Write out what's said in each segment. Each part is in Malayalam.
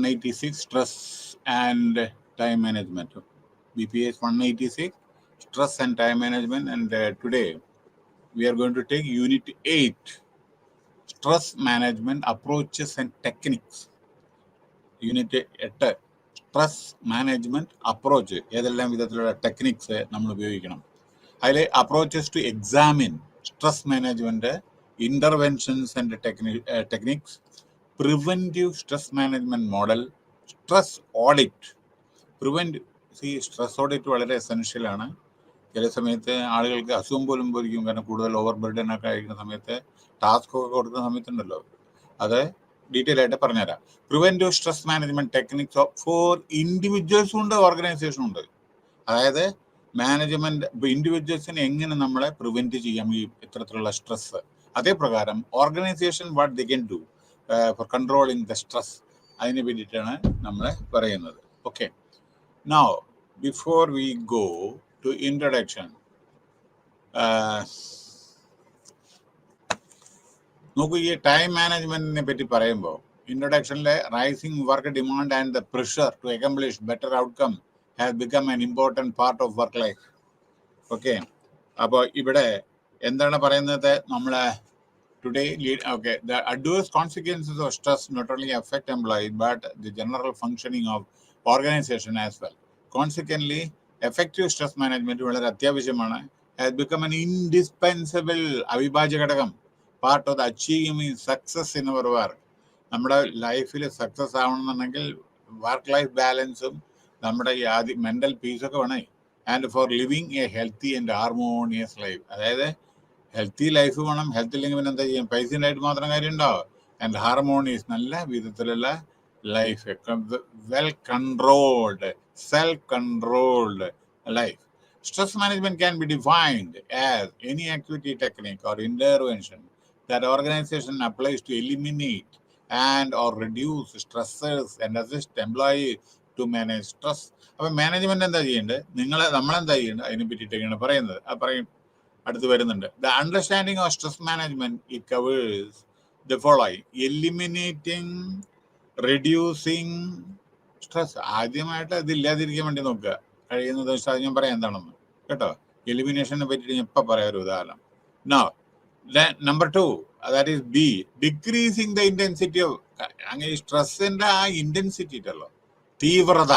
186, stress and time management. BPS 186, stress and time management. And today we are going to take unit 8, stress management approaches and techniques. Unit 8, stress management approach. ഏതെല്ലാം വിധത്തിലുള്ള ടെക്നിക്സ് നമ്മൾ ഉപയോഗിക്കണം. അതിൽ approaches to examine stress management, interventions and techniques, preventive stress management model, stress audit. Stress audit വളരെ എസെൻഷ്യൽ ആണ്. ചില സമയത്ത് ആളുകൾക്ക് അസുഖം പോലും പോലിക്കും, കാരണം കൂടുതൽ ഓവർ ബർഡൻ ഒക്കെ ആയിരിക്കുന്ന സമയത്ത് ടാസ്ക് ഒക്കെ കൊടുക്കുന്ന സമയത്തുണ്ടല്ലോ, അത് ഡീറ്റെയിൽ ആയിട്ട് പറഞ്ഞുതരാം. Preventive stress management techniques for ഇൻഡിവിജ്വൽസും ഉണ്ട്, ഓർഗനൈസേഷനും ഉണ്ട്. അതായത് മാനേജ്മെന്റ് ഇൻഡിവിജ്വൽസിനെ എങ്ങനെ നമ്മളെ പ്രിവെന്റ് ചെയ്യാം ഈ ഇത്തരത്തിലുള്ള സ്ട്രെസ്, അതേ പ്രകാരം organisation what they can do for controlling the stress, അതിനെ വേണ്ടിയിട്ടാണ് നമ്മൾ പറയുന്നത്. Okay, now before we go to introduction, നോക്കൂ, ഈ ടൈം മാനേജ്മെന്റിനെ പറ്റി പറയുമ്പോൾ ഇൻട്രൊഡക്ഷനിലെ rising work demand and the pressure to accomplish better outcome has become an important part of work life. Okay, അപ്പോൾ ഇവിടെ എന്താണ് പറയുന്നത്, നമ്മൾ today okay, the adverse consequences of stress not only affect employees but the general functioning of organization as well. Consequently effective stress management വളരെ അത്യാവശ്യമാണ്. ഹാസ് ബിക്കം ആൻ ഇൻഡിസ്പെൻസിബിൾ, അവിഭാജ്യ ഘടകം, part of the achieving success in our work. നമ്മുടെ ലൈഫിൽ സക്സസ് ആവണമെന്നുണ്ടെങ്കിൽ വർക്ക് ലൈഫ് ബാലൻസും നമ്മുടെ ഈ ആദ്യം മെൻ്റൽ പീസൊക്കെ വേണേ. And four living A healthy and harmonious life, അതായത് ഹെൽത്തി ലൈഫ് വേണം. ഹെൽത്ത് ഇല്ലെങ്കിൽ പിന്നെ എന്താ ചെയ്യാം, പൈസ ഉണ്ടായിട്ട് മാത്രം കാര്യമുണ്ടോ. ആൻഡ് ഹാർമോണിയസ്, നല്ല വിധത്തിലുള്ള life, well controlled, self controlled life. Stress management can be defined as any activity, technique or intervention that organization applies to eliminate and or reduce stressors and assist employees to manage stress. അപ്പോൾ മാനേജ്മെന്റ് എന്താ ചെയ്യേണ്ടത്, നമ്മളെന്താ ചെയ്യേണ്ടത്, അതിനെ പറ്റിയിട്ടൊക്കെയാണ് പറയുന്നത്. പറയും അടുത്ത് വരുന്നുണ്ട്. The understanding of stress management it covers the following: eliminating, reducing stress. ആദ്യമായിട്ട് ഇതില്ലാതിരിക്കാൻ വേണ്ടി നോക്കുക, കഴിയുന്നത് വെച്ചാൽ ഞാൻ പറയാം എന്താണെന്ന് കേട്ടോ. എലിമിനേഷനെ പറ്റിയിട്ട് ഞാൻ ഇപ്പം പറയാം ഒരു ഉദാഹരണം. Number 2, that is B, decreasing the intensity of, അങ്ങനെ സ്ട്രെസ്സിന്റെ ആ ഇന്റൻസിറ്റി ഉണ്ടല്ലോ, തീവ്രത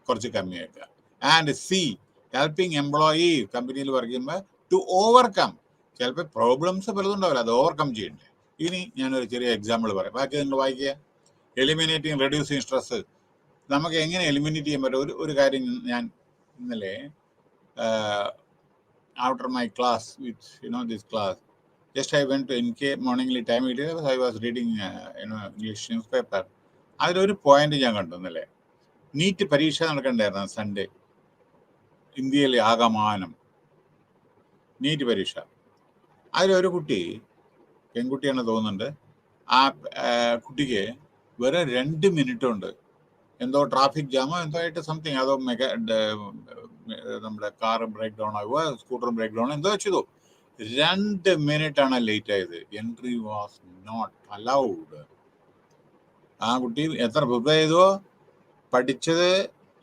കുറച്ച് കമ്മിയാക്കുക. ആൻഡ് സി, ഹെൽപ്പിംഗ് എംപ്ലോയി, കമ്പനിയിൽ വർക്ക് ചെയ്യുമ്പോൾ ടു ഓവർകം, ചിലപ്പോൾ പ്രോബ്ലംസ് പലതും ഉണ്ടാവില്ല, അത് ഓവർകം ചെയ്യണ്ടേ. ഇനി ഞാനൊരു ചെറിയ എക്സാമ്പിൾ പറയാം, ബാക്കി നിങ്ങൾ വായിക്കുക. എലിമിനേറ്റിംഗ്, റെഡ്യൂസിങ് സ്ട്രെസ്, നമുക്ക് എങ്ങനെ എലിമിനേറ്റ് ചെയ്യാൻ പറ്റും. ഒരു കാര്യം ഞാൻ ഇന്നലെ after my class with this class, just I went to NK morningly time it is, I was reading English newspaper. അതിലൊരു പോയിന്റ് ഞാൻ കണ്ടു ഇന്നലെ. നീറ്റ് പരീക്ഷ നടക്കണ്ടായിരുന്നു സൺഡേ, ഇന്ത്യയിലെ ആകമാനം നീറ്റ് പരീക്ഷ. അതിലൊരു കുട്ടി, പെൺകുട്ടിയാണ് തോന്നുന്നുണ്ട്, ആ കുട്ടിക്ക് വെറും 2 മിനിറ്റ് ഉണ്ട്, എന്തോ ട്രാഫിക് ജാമോ എന്തോ ആയിട്ട് സംതിങ്, അതോ നമ്മുടെ കാർ ബ്രേക്ക് ഡൗൺ ആവുക, സ്കൂട്ടർ ബ്രേക്ക് ഡൗൺ എന്തോ ചെയ്തു, 2 മിനിറ്റ് ആണ് ലേറ്റ് ആയത്. Entry was not allowed. ആ കുട്ടി എത്ര പ്രിപ്പയർ ചെയ്തോ, പഠിച്ചത്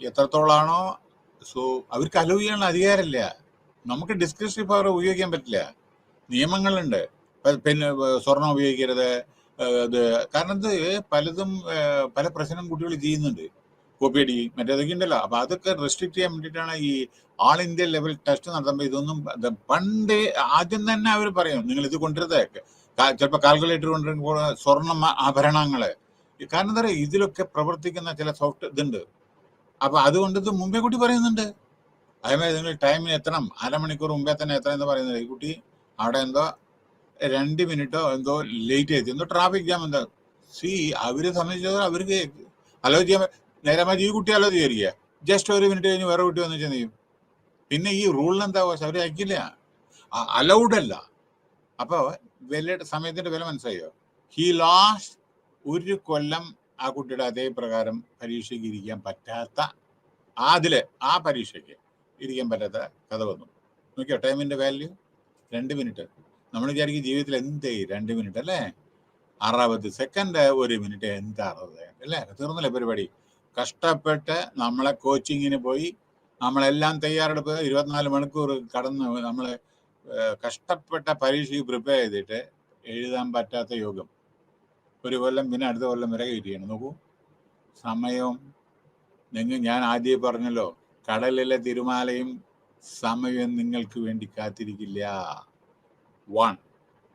എത്രത്തോളാണോ, സോ അവർക്ക് അലോ ചെയ്യാനുള്ള അധികാരമില്ല. നമുക്ക് ഡിസ്ക്രിപ്റ്റീവ് പവർ ഉപയോഗിക്കാൻ പറ്റില്ല, നിയമങ്ങളുണ്ട്. പിന്നെ സ്വർണം ഉപയോഗിക്കരുത്, ഇത് കാരണം ഇത് പലതും പല പ്രശ്നം കുട്ടികൾ ചെയ്യുന്നുണ്ട്, കോപ്പിയടി മറ്റേതൊക്കെ ഉണ്ടല്ലോ. അപ്പൊ അതൊക്കെ റെസ്ട്രിക്ട് ചെയ്യാൻ വേണ്ടിയിട്ടാണ് ഈ ആൾ ഇന്ത്യ ലെവൽ ടെസ്റ്റ് നടത്തുമ്പോൾ ഇതൊന്നും പണ്ട് ആദ്യം തന്നെ അവർ പറയും നിങ്ങൾ ഇത് കൊണ്ടുവരുത്, ചിലപ്പോൾ കാൽക്കുലേറ്റർ കൊണ്ടുവരുമ്പോൾ സ്വർണ്ണ ആഭരണങ്ങള്, കാരണം എന്താ പറയുക, ഇതിലൊക്കെ പ്രവർത്തിക്കുന്ന ചില സോഫ്റ്റ് ഇതുണ്ട്. അപ്പൊ അതുകൊണ്ട് ഇത് മുമ്പേ കുട്ടി പറയുന്നുണ്ട്. അതേമാതിരി നിങ്ങൾ ടൈമിന് എത്തണം, 1/2 മണിക്കൂർ മുമ്പേ തന്നെ എത്തണം എന്ന് പറയുന്നത്. ഈ കുട്ടി അവിടെ എന്തോ 2 മിനിറ്റോ എന്തോ ലേറ്റ് ആയി, എന്തോ ട്രാഫിക് ജാം എന്തോ. അവരെ സംബന്ധിച്ചത് അവർക്ക് അലോ ചെയ്യാൻ നേരെ ഈ കുട്ടി അലോ ചെയ്യാതിരിക്കുക, ജസ്റ്റ് 1 മിനിറ്റ് കഴിഞ്ഞ് വേറെ കുട്ടി വന്നു ചെയ്യും. പിന്നെ ഈ റൂളിനെന്താ അവർ അയക്കില്ല, അലൗഡ് അല്ല. അപ്പോൾ സമയത്തിന്റെ വില മനസ്സിലായോ. ഹി ലാസ്റ്റ് 1 കൊല്ലം ആ കുട്ടിയുടെ അതേ പ്രകാരം പരീക്ഷയ്ക്ക് ഇരിക്കാൻ പറ്റാത്ത, ആ പരീക്ഷയ്ക്ക് ഇരിക്കാൻ പറ്റാത്ത കഥ വന്നു. നോക്കിയോ ടൈമിന്റെ വാല്യൂ, 2 മിനിറ്റ്. നമ്മൾ വിചാരിക്കും ജീവിതത്തിൽ എന്തേ 2 മിനിറ്റ് അല്ലേ. 60 സെക്കൻഡ് 1 മിനിറ്റ്, എന്താ 60 സെക്കൻഡ് അല്ലേ? തീർന്നില്ലേ പരിപാടി? കഷ്ടപ്പെട്ട് നമ്മളെ കോച്ചിങ്ങിന് പോയി നമ്മളെല്ലാം തയ്യാറെടുപ്പ് 24 മണിക്കൂർ കടന്ന് നമ്മൾ കഷ്ടപ്പെട്ട പരീക്ഷയ്ക്ക് പ്രിപ്പയർ ചെയ്തിട്ട് എഴുതാൻ പറ്റാത്ത യോഗം. ഒരു കൊല്ലം പിന്നെ അടുത്ത കൊല്ലം വരെ വെയിറ്റ് ചെയ്യണം. നോക്കൂ സമയവും. ഞാൻ ആദ്യം പറഞ്ഞല്ലോ, കടലിലെ തിരമാലയും സമയം നിങ്ങൾക്ക് വേണ്ടി കാത്തിരിക്കില്ല. 1.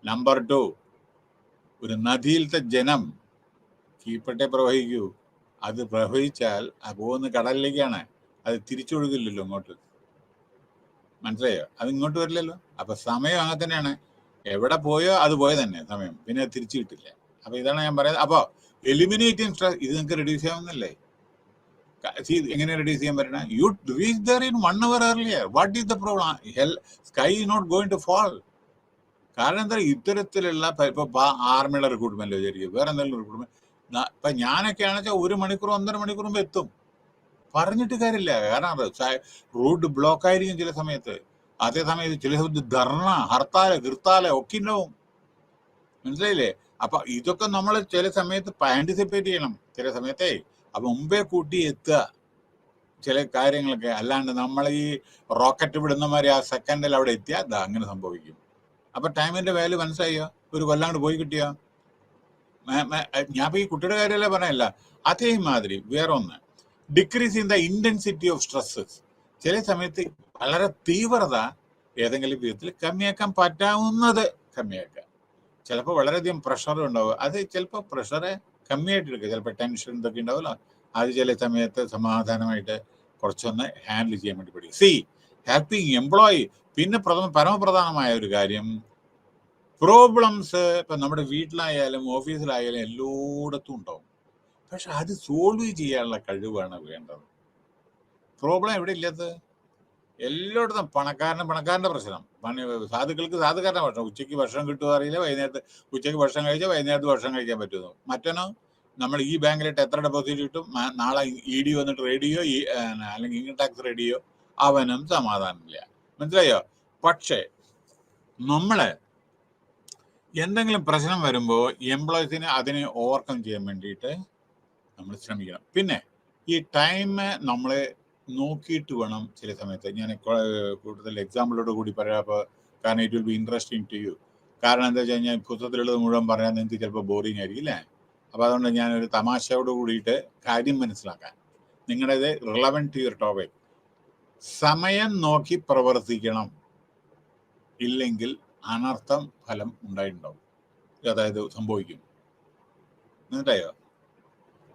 നമ്പർ 2, ഒരു നദിയിലത്തെ ജനം കീഴ്പ്പെട്ടെ പ്രവഹിക്കൂ. അത് പ്രവഹിച്ചാൽ പോകുന്ന കടലിലേക്കാണ്, അത് തിരിച്ചൊഴുകില്ലല്ലോ ഇങ്ങോട്ട്. മനസ്സിലായോ? അത് ഇങ്ങോട്ട് വരില്ലല്ലോ. അപ്പൊ സമയം അങ്ങനെ തന്നെയാണ്, എവിടെ പോയോ അത് പോയ തന്നെ സമയം, പിന്നെ തിരിച്ചു കിട്ടില്ല. അപ്പൊ ഇതാണ് ഞാൻ പറയുന്നത്. അപ്പൊ എലിമിനേറ്റിംഗ് സ്ട്രെസ് ഇത് നിങ്ങൾക്ക് റെഡ്യൂസ് ചെയ്യാവുന്നല്ലേ? എങ്ങനെ റെഡ്യൂസ് ചെയ്യാൻ പറ്റണ? You reach there in 1 hour earlier. What is the problem? Sky is not going to fall. കാരണം എന്താ, ഇത്തരത്തിലുള്ള ഇപ്പൊ ആർമിയുടെ റിക്രൂട്ട്മെന്റ് വിചാരിക്കും, വേറെ എന്തെങ്കിലും റിക്രൂട്ട്മെന്റ്. ഇപ്പൊ ഞാനൊക്കെ ആണെന്ന് വെച്ചാൽ 1 മണിക്കൂർ 1.5 മണിക്കൂർ മുമ്പ് എത്തും. പറഞ്ഞിട്ട് കാര്യമില്ല. കാരണം റോഡ് ബ്ലോക്ക് ആയിരിക്കും ചില സമയത്ത്. അതേ സമയത്ത് ചില സമയത്ത് ധർണ, ഹർത്താല്, കിർത്താല് ഒക്കെ ഉണ്ടാവും. മനസ്സിലായില്ലേ? അപ്പൊ ഇതൊക്കെ നമ്മൾ ചില സമയത്ത് ആന്റിസിപ്പേറ്റ് ചെയ്യണം. ചില സമയത്തേ അപ്പൊ മുമ്പേ കൂട്ടി എത്തുക ചില കാര്യങ്ങളൊക്കെ. അല്ലാണ്ട് നമ്മൾ ഈ റോക്കറ്റ് വിടുന്നമാതിരി ആ സെക്കൻഡിൽ അവിടെ എത്തിയാൽ അങ്ങനെ സംഭവിക്കും. അപ്പൊ ടൈമിന്റെ വാല്യൂ മനസ്സിലായോ? ഒരു കൊല്ലാണ്ട് പോയി കിട്ടിയ ഞാൻ ഈ കുട്ടിയുടെ കാര്യമല്ലേ പറയല്ല. അതേമാതിരി വേറെ ഒന്ന്, decrease in the intensity of stresses. ചില സമയത്ത് വളരെ തീവ്രത ഏതെങ്കിലും വിധത്തിൽ കമ്മിയാക്കാൻ പറ്റാവുന്നത് കമ്മിയാക്കുക. ചിലപ്പോൾ വളരെയധികം പ്രഷർ ഉണ്ടാവും, അത് ചിലപ്പോൾ പ്രഷറെ കമ്മിയായിട്ട് എടുക്കുക. ചിലപ്പോൾ ടെൻഷൻ ഇതൊക്കെ ഉണ്ടാവുമല്ലോ, അത് ചില സമയത്ത് സമാധാനമായിട്ട് കുറച്ചൊന്ന് ഹാൻഡിൽ ചെയ്യാൻ വേണ്ടി പഠിക്കും. Helping employee. പിന്നെ പരമപ്രധാനമായ ഒരു കാര്യം, പ്രോബ്ലംസ് ഇപ്പൊ നമ്മുടെ വീട്ടിലായാലും ഓഫീസിലായാലും എല്ലായിടത്തും ഉണ്ടാവും. പക്ഷെ അത് സോൾവ് ചെയ്യാനുള്ള കഴിവാണ് വേണ്ടത്. പ്രോബ്ലം എവിടെ ഇല്ലാത്തത്? എല്ലായിടത്തും പണക്കാരന്റെ പ്രശ്നം, സാധുക്കൾക്ക് സാധുക്കാരന്റെ പ്രശ്നം. ഉച്ചയ്ക്ക് ഭക്ഷണം കിട്ടുമോ അറിയില്ല, ഉച്ചയ്ക്ക് ഭക്ഷണം കഴിച്ചാൽ വൈകുന്നേരത്ത് ഭക്ഷണം കഴിക്കാൻ പറ്റുന്നു. മറ്റനോ, നമ്മൾ ഈ ബാങ്കിലിട്ട് എത്ര ഡെപ്പോസിറ്റ് കിട്ടും, നാളെ ED വന്നിട്ട് റേഡിയോ അല്ലെങ്കിൽ ഇൻകം ടാക്സ് റേഡിയോ, അവനും സമാധാനമില്ല. മനസ്സിലായോ? പക്ഷേ നമ്മള് എന്തെങ്കിലും പ്രശ്നം വരുമ്പോൾ എംപ്ലോയീസിന് അതിനെ ഓവർകം ചെയ്യാൻ വേണ്ടിയിട്ട് നമ്മൾ ശ്രമിക്കണം. പിന്നെ ഈ ടൈം നമ്മൾ നോക്കിയിട്ട് വേണം ചില സമയത്ത്. ഞാൻ കൂടുതൽ എക്സാമ്പിളോട് കൂടി പറയാം, കാരണം it will be interesting to you. കാരണം എന്താ വെച്ച് കഴിഞ്ഞാൽ പുസ്തകത്തിലുള്ളത് മുഴുവൻ പറയാൻ നിങ്ങൾക്ക് ചിലപ്പോൾ ബോറിംഗ് ആയിരിക്കും അല്ലേ? അപ്പോൾ അതുകൊണ്ട് ഞാനൊരു തമാശയോട് കൂടിയിട്ട് കാര്യം മനസ്സിലാക്കാൻ, നിങ്ങളുടേത് റിലവൻറ്റ് ടു യുവർ ടോപ്പിക്. സമയം നോക്കി പ്രവർത്തിക്കണം, ഇല്ലെങ്കിൽ അനർത്ഥം ഫലം ഉണ്ടായിട്ടുണ്ടാവും, അതായത് സംഭവിക്കും. മനസ്സിലായോ?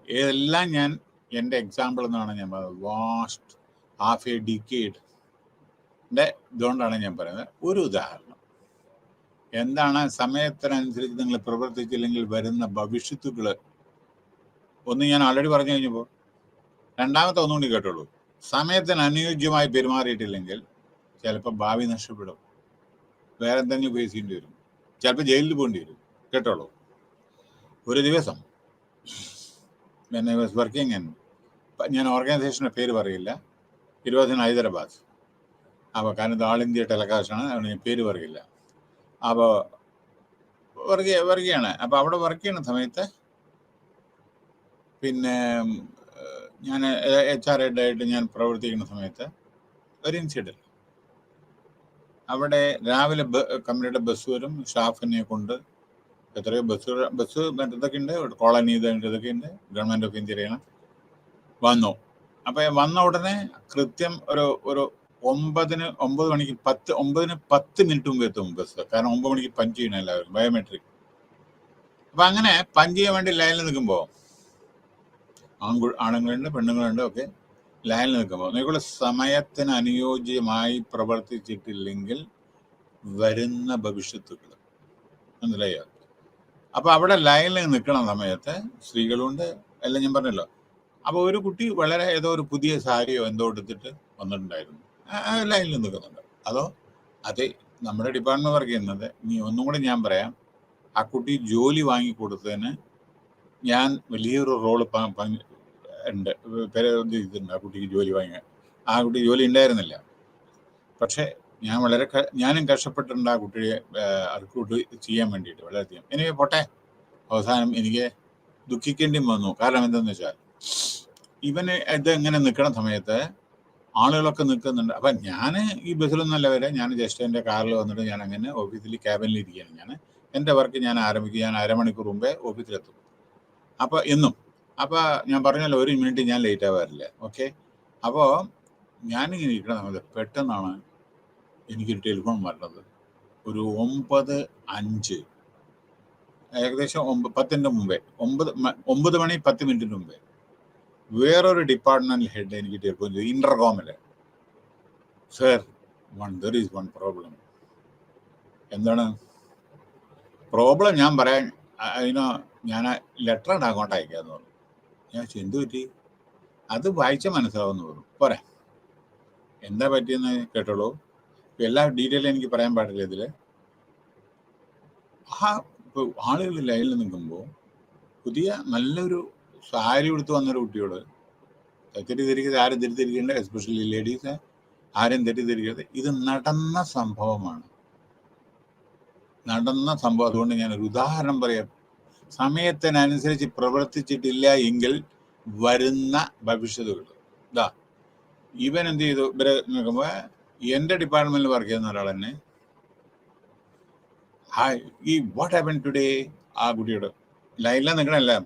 ഇതെല്ലാം ഞാൻ എൻ്റെ എക്സാമ്പിൾ എന്നാണ് ഞാൻ പറയുന്നത്. വാസ്റ്റ് ഹാഫ് എ ഡിക്കേഡിൻ്റെ ഇതുകൊണ്ടാണ് ഞാൻ പറയുന്നത്. ഒരു ഉദാഹരണം എന്താണ്, സമയത്തിനനുസരിച്ച് നിങ്ങൾ പ്രവർത്തിച്ചില്ലെങ്കിൽ വരുന്ന ഭവിഷ്യത്തുകൾ ഒന്ന് ഞാൻ ഓൾറെഡി പറഞ്ഞു കഴിഞ്ഞപ്പോൾ. രണ്ടാമത്തെ ഒന്നുകൂടി കേട്ടോളൂ. സമയത്തിന് അനുയോജ്യമായി പെരുമാറിയിട്ടില്ലെങ്കിൽ ചിലപ്പോൾ ഭാവി നഷ്ടപ്പെടും, വേറെ എന്തെങ്കിലും ഫേസ് ചെയ്യേണ്ടി വരും, ചിലപ്പോൾ ജയിലിൽ പോകേണ്ടി വരും. കേട്ടോളൂ. ഒരു ദിവസം when I was working in, ഞാൻ ഓർഗനൈസേഷൻ്റെ പേര് പറയില്ല, ഇറ്റ് വാസ് ഇൻ ഹൈദരാബാദ്. അപ്പോൾ കാരണം ഇത് ആൾ ഇന്ത്യ ടെലികാസ്റ്റാണ്, അതുകൊണ്ട് ഞാൻ പേര് പറയില്ല. അപ്പോൾ വർക്കുകയാണ്. അപ്പോൾ അവിടെ വർക്ക് ചെയ്യുന്ന സമയത്ത് പിന്നെ ഞാൻ HR ഹെഡായിട്ട് ഞാൻ പ്രവർത്തിക്കുന്ന സമയത്ത് ഒരു ഇൻസിഡൻറ്റ്. അവിടെ രാവിലെ കമ്പനിയുടെ ബസ് വരും, സ്റ്റാഫിനെ കൊണ്ട് എത്രയോ ബസ് മറ്റേതൊക്കെ ഉണ്ട്, കോളനി ഇതൊക്കെ ഉണ്ട്, ഗവൺമെൻറ് ഓഫ് ഇന്ത്യയിലാണ്. വന്നു. അപ്പോൾ വന്ന ഉടനെ കൃത്യം ഒരു 9 മണിക്ക് 10 മിനിറ്റ് മുമ്പ് എത്തും ബസ്. കാരണം 9 മണിക്ക് പഞ്ച് ചെയ്യണം എല്ലാവരും, ബയോമെട്രിക്. അപ്പം അങ്ങനെ പഞ്ച് ചെയ്യാൻ വേണ്ടി ലൈനിൽ നിൽക്കുമ്പോൾ ആണുങ്ങളുണ്ട് പെണ്ണുങ്ങളുണ്ട് ഒക്കെ ലൈനിൽ നിൽക്കുമ്പോൾ നിങ്ങളുടെ സമയത്തിന് അനുയോജ്യമായി പ്രവർത്തിച്ചിട്ടില്ലെങ്കിൽ വരുന്ന ഭവിഷ്യത്തുകൾ മനസ്സിലായോ? അപ്പോൾ അവിടെ ലൈനിൽ നിൽക്കണ സമയത്ത് സ്ത്രീകളുണ്ട്, എല്ലാം ഞാൻ പറഞ്ഞല്ലോ. അപ്പോൾ ഒരു കുട്ടി വളരെ ഏതോ ഒരു പുതിയ സാരിയോ എന്തോ എടുത്തിട്ട് വന്നിട്ടുണ്ടായിരുന്നു, ലൈനിൽ നിൽക്കുന്നുണ്ട്. അതെ നമ്മുടെ ഡിപ്പാർട്ട്മെന്റ് വർക്ക് ചെയ്യുന്നത്. ഇനി ഒന്നും കൂടെ ഞാൻ പറയാം, ആ കുട്ടി ജോലി വാങ്ങിക്കൊടുത്തതിന് ഞാൻ വലിയൊരു റോള് ഉണ്ട്. ഇതുണ്ട് ആ കുട്ടിക്ക് ജോലി വാങ്ങിയ. ആ കുട്ടി ജോലി ഉണ്ടായിരുന്നില്ല, പക്ഷേ ഞാനും കഷ്ടപ്പെട്ടിട്ടുണ്ട് ആ കുട്ടിയെ റിക്രൂട്ട് ചെയ്യാൻ വേണ്ടിയിട്ട് വളരെയധികം. ഇനി പോട്ടെ, അവസാനം എനിക്ക് ദുഃഖിക്കേണ്ടിയും വന്നു. കാരണം എന്താണെന്ന് വെച്ചാൽ ഇവന് ഇത് ഇങ്ങനെ നിൽക്കുന്ന സമയത്ത് ആളുകളൊക്കെ നിൽക്കുന്നുണ്ട്. അപ്പം ഞാൻ ഈ ബസ്സിലൊന്നല്ല വരെ, ഞാൻ ജസ്റ്റ് എൻ്റെ കാറിൽ വന്നിട്ട് ഞാൻ അങ്ങനെ ഓഫീസിൽ ക്യാബിനിൽ ഇരിക്കുകയാണ്. ഞാൻ എൻ്റെ വർക്ക് ഞാൻ ആരംഭിക്കും. ഞാൻ അരമണിക്കൂർ മുമ്പേ ഓഫീസിലെത്തും. അപ്പോൾ എന്നും അപ്പോൾ ഞാൻ പറഞ്ഞല്ലോ 1 മിനിറ്റ് ഞാൻ ലേറ്റ് ആവാറില്ല. ഓക്കെ. അപ്പോൾ ഞാനിങ്ങനെ ഇരിക്കുന്ന സമയത്ത് പെട്ടെന്നാണ് എനിക്കൊരു ടെലിഫോൺ വരുന്നത്. ഒരു 9:05, ഏകദേശം 10ൻ്റെ മുമ്പേ, 9 മണി 10 മിനിറ്റിന് മുമ്പേ വേറൊരു ഡിപ്പാർട്ട്മെന്റ് ഹെഡ് എനിക്ക് ടെലിഫോൺ ചെയ്തു, ഇന്റർകോമില്. Sir, there is one problem. എന്താണ് പ്രോബ്ലം? ഞാൻ പറയാൻ ഞാൻ ലെറ്റർ ആണ് അങ്ങോട്ട് അയക്കാന്ന് പറഞ്ഞു. ഞാൻ എന്തു പറ്റി? അത് വായിച്ച മനസ്സിലാവുമെന്ന് പറഞ്ഞു. പോരെ, എന്താ പറ്റിയെന്ന് കേട്ടോളൂ. എല്ലാ ഡീറ്റെയിലും എനിക്ക് പറയാൻ പാടില്ല ഇതിൽ. ആളുകൾ ലൈനിൽ നിൽക്കുമ്പോൾ പുതിയ നല്ലൊരു സാരി ഉടുത്ത് വന്നൊരു കുട്ടിയോട് തെറ്റിദ്ധരിക്കരുത്, ആരും തെറ്റിദ്ധരിക്കേണ്ട, എസ്പെഷ്യലി ലേഡീസ് ആരും തെറ്റിദ്ധരിക്കരുത്. ഇത് നടന്ന സംഭവമാണ്, നടന്ന സംഭവം. അതുകൊണ്ട് ഞാനൊരു ഉദാഹരണം പറയാം. സമയത്തിനനുസരിച്ച് പ്രവർത്തിച്ചിട്ടില്ല എങ്കിൽ വരുന്ന ഭവിഷ്യത്തുകൾ. ഇതാ ഇവൻ എന്ത് ചെയ്തു? ഇവരെ നോക്കുമ്പോൾ എൻ്റെ ഡിപ്പാർട്ട്മെന്റിൽ വർക്ക് ചെയ്യുന്ന ഒരാൾ തന്നെ ഈ വാട്ട് ഹാപ്പൻ ടുഡേ ആ കുട്ടിയോട് ലൈനിലാണ് നിൽക്കണല്ലേ.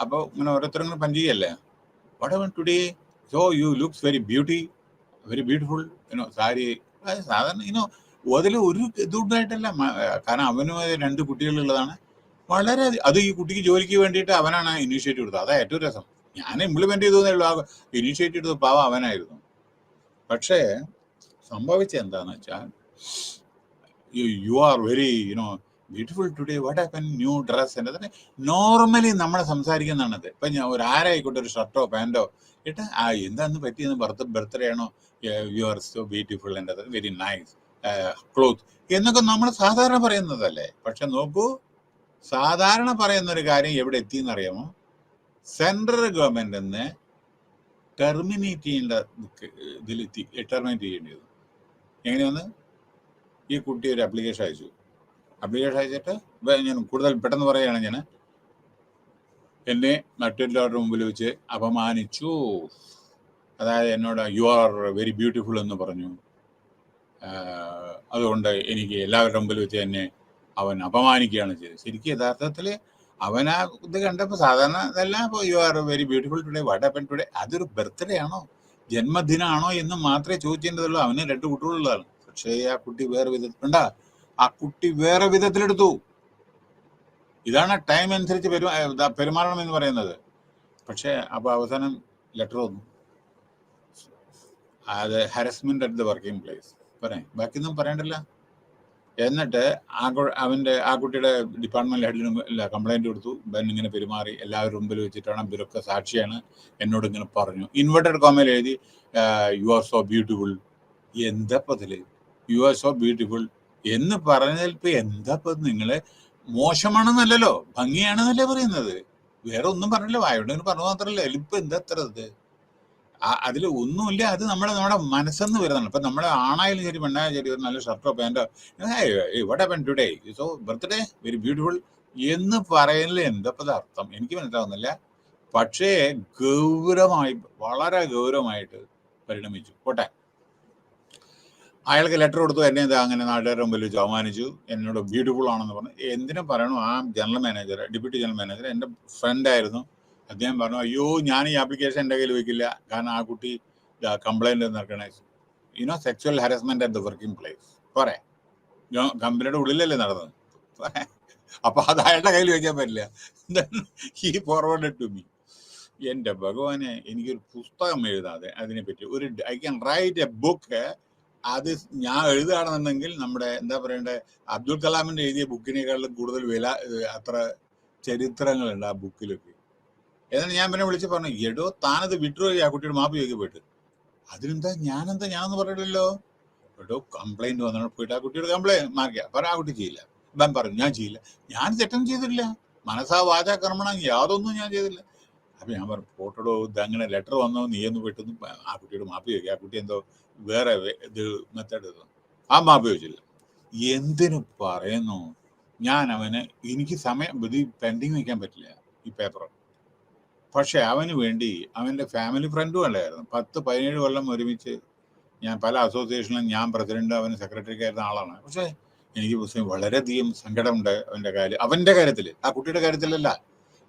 അപ്പോൾ ഇങ്ങനെ ഓരോരുത്തരും ഇങ്ങനെ പഞ്ചിയല്ലേ, what happen today, so you looks very beautiful sari. സാധാരണ അതിൽ ഒരു ഇതുണ്ടായിട്ടല്ല, കാരണം അവനും 2 കുട്ടികളുള്ളതാണ്. വളരെ അത് ഈ കുട്ടിക്ക് ജോലിക്ക് വേണ്ടിയിട്ട് അവനാണ് ഇനീഷ്യേറ്റീവ് എടുത്തത്. അതാ ഏറ്റവും രസം. ഞാൻ ഇംപ്ലിമെന്റ് ചെയ്തേ ഉള്ളൂ, ആ ഇനീഷ്യേറ്റീവ് എടുത്തത് പാവം അവനായിരുന്നു. പക്ഷേ സംഭവിച്ചത് എന്താന്ന് വെച്ചാൽ, you are very beautiful today, what happen, new dress. എൻ്റെ നോർമലി നമ്മൾ സംസാരിക്കുന്നതാണത്. ഇപ്പം ഞാൻ ആരായിക്കോട്ടെ, ഒരു ഷർട്ടോ പാൻറ്റോ ഇട്ട് എന്താന്ന് പറ്റിയെന്ന്, ബർത്ത്ഡേ ആണോ, യു ആർ സോ ബ്യൂട്ടിഫുൾ, എൻ്റെ വെരി നൈസ് ക്ലോത്ത് എന്നൊക്കെ നമ്മൾ സാധാരണ പറയുന്നതല്ലേ. പക്ഷെ നോക്കൂ, സാധാരണ പറയുന്ന ഒരു കാര്യം എവിടെ എത്തിയെന്നറിയാമോ? സെൻട്രൽ ഗവൺമെന്റ് നിന്ന് ടെർമിനേറ്റ് ചെയ്യേണ്ട ഇതിലെത്തി, ടെർമിനേറ്റ് ചെയ്യേണ്ടത്. എങ്ങനെയാന്ന്? ഈ കുട്ടി ഒരു അപ്ലിക്കേഷൻ അയച്ചിട്ട് ഞാൻ കൂടുതൽ പെട്ടെന്ന് പറയുകയാണ്, ഞാൻ എന്നെ മറ്റെല്ലാവരുടെ മുമ്പിൽ വെച്ച് അപമാനിച്ചു. അതായത് എന്നോട് യു ആർ വെരി ബ്യൂട്ടിഫുൾ എന്ന് പറഞ്ഞു. അതുകൊണ്ട് എനിക്ക് എല്ലാവരുടെ മുമ്പിൽ വെച്ച് എന്നെ അവൻ അപമാനിക്കുകയാണ് ചെയ്തത്. ശരിക്കും യഥാർത്ഥത്തിൽ അവൻ ആ ഇത് കണ്ടപ്പോൾ സാധാരണ ഇതെല്ലാം you are very beautiful today, what happen today, അതൊരു ബർത്ത്ഡേ ആണോ ജന്മദിനമാണോ എന്ന് മാത്രമേ ചോദിക്കേണ്ടതുള്ളൂ. അവന് 2 കുട്ടികളുള്ളതാണ്. പക്ഷേ ആ കുട്ടി വേറെ വിധത്തിലുണ്ടാ, ആ കുട്ടി വേറെ വിധത്തിലെടുത്തു. ഇതാണ് ടൈം അനുസരിച്ച് പെരുമാറണം എന്ന് പറയുന്നത്. പക്ഷേ അപ്പോൾ അവസാനം ലെറ്റർ വന്നു, അത് harassment at the working place. പറയാം, ബാക്കിയൊന്നും പറയണ്ടല്ല. എന്നിട്ട് ആ കുട്ടിയുടെ ഡിപ്പാർട്ട്മെന്റ് ഹെഡിന് കംപ്ലൈന്റ് കൊടുത്തു. ബൻ ഇങ്ങനെ പെരുമാറി, എല്ലാവരും മുമ്പിൽ വെച്ചിട്ടാണ്, ഇവരൊക്കെ സാക്ഷിയാണ്, എന്നോട് ഇങ്ങനെ പറഞ്ഞു. ഇൻവെർട്ടഡ് കോമയിൽ എഴുതി യു ആർ സോ ബ്യൂട്ടിഫുൾ. എന്താപ്പതില് യു ആർ സോ ബ്യൂട്ടിഫുൾ എന്ന് പറഞ്ഞാൽ ഇപ്പൊ എന്താപ്പ, നിങ്ങള് മോശമാണെന്നല്ലല്ലോ, ഭംഗിയാണെന്നല്ലേ പറയുന്നത്. വേറെ ഒന്നും പറഞ്ഞില്ല, വായോണ്ട് പറഞ്ഞു മാത്രമല്ല. ഇപ്പൊ എന്താ അത്ര ഇത്? അതിൽ ഒന്നുമില്ല. അത് നമ്മുടെ മനസ്സെന്ന് വരുന്നതാണ്. ഇപ്പൊ നമ്മുടെ ആണായാലും ശരി, പെണ്ണായാലും ശരി, ഒരു നല്ല ഷർട്ടോ പാൻറ്റോ, what happen today, so birthday very beautiful എന്ന് പറയുന്നതിൽ എന്തപ്പത് അർത്ഥം എനിക്ക് മനസ്സിലാവുന്നില്ല. പക്ഷേ വളരെ ഗൗരവമായിട്ട് പരിണമിച്ചു. പോട്ടെ, അയാൾക്ക് ലെറ്റർ കൊടുത്തു, എന്നെ അങ്ങനെ നാട്ടുകാരുടെ മുമ്പിൽ വെച്ച് അവമാനിച്ചു, എന്നോട് ബ്യൂട്ടിഫുൾ ആണെന്ന് പറഞ്ഞു. എന്തിനും പറയണു, ആ ഡെപ്യൂട്ടി ജനറൽ മാനേജർ എൻ്റെ ഫ്രണ്ടായിരുന്നു. അദ്ദേഹം പറഞ്ഞു, അയ്യോ ഞാൻ ഈ ആപ്ലിക്കേഷൻ എൻ്റെ കയ്യിൽ വയ്ക്കില്ല, കാരണം ആ കുട്ടി കംപ്ലൈൻറ്റ് നടക്കണേ, sexual harassment at the working place. പോരെ, കമ്പനിയുടെ ഉള്ളിലല്ലേ നടന്നത്. അപ്പൊ അത് അയാളുടെ കയ്യിൽ വയ്ക്കാൻ പറ്റില്ല. ഈ ഫോർവേഡ് ടു മീ. എൻ്റെ ഭഗവാനെ, എനിക്കൊരു പുസ്തകം എഴുതാതെ അതിനെപ്പറ്റി I can write a book. അത് ഞാൻ എഴുതുകയാണെന്നുണ്ടെങ്കിൽ നമ്മുടെ എന്താ പറയണ്ടേ, അബ്ദുൽ കലാമിന്റെ എഴുതിയ ബുക്കിനേക്കാളും കൂടുതൽ വില, അത്ര ചരിത്രങ്ങളുണ്ട് ആ ബുക്കിലൊക്കെ. എന്നിട്ട് ഞാൻ പിന്നെ വിളിച്ച് പറഞ്ഞു, എടോ താനത് വിഡ്രോ ചെയ്യുക, ആ കുട്ടിയുടെ മാപ്പ് ചോദിക്കാൻ പോയിട്ട്. അതിനെന്താ ഞാനൊന്നും പറഞ്ഞില്ലല്ലോ. എടോ കംപ്ലൈന്റ് വന്നോ, പോയിട്ട് ആ കുട്ടിയുടെ കംപ്ലൈന്റ് മാറിയ ആ കുട്ടി ചെയ്യില്ല. ഞാൻ പറഞ്ഞു, ഞാൻ ചെയ്യില്ല, ഞാൻ തെറ്റൊന്നും ചെയ്തിട്ടില്ല, മനസ്സാ വാചാ കർമ്മണം യാതൊന്നും ഞാൻ ചെയ്തില്ല. അപ്പൊ ഞാൻ പറഞ്ഞു, പോട്ടടോ, ഇതങ്ങനെ ലെറ്റർ വന്നോ, നീ എന്ന് പെട്ടെന്ന് ആ കുട്ടിയുടെ മാപ്പ് ചോദിക്കുക. ആ കുട്ടി എന്തോ വേറെ ഇത് മെത്തേഡ് ആ മാപ്പ് ചോദിച്ചില്ല. എന്തിനു പറയുന്നു? ഞാൻ അവന്, എനിക്ക് സമയം ഇത് പെൻഡിങ് വയ്ക്കാൻ പറ്റില്ല ഈ പേപ്പർ. പക്ഷെ അവന് വേണ്ടി അവൻ്റെ ഫാമിലി ഫ്രണ്ടും അല്ലായിരുന്നു. 10-17 കൊല്ലം ഒരുമിച്ച് ഞാൻ പല അസോസിയേഷനിലും ഞാൻ പ്രസിഡന്റ്, അവന് സെക്രട്ടറി ആയിരുന്ന ആളാണ്. പക്ഷെ എനിക്ക് വളരെയധികം സങ്കടമുണ്ട് അവൻ്റെ കാര്യത്തിൽ, ആ കുട്ടിയുടെ കാര്യത്തിലല്ല.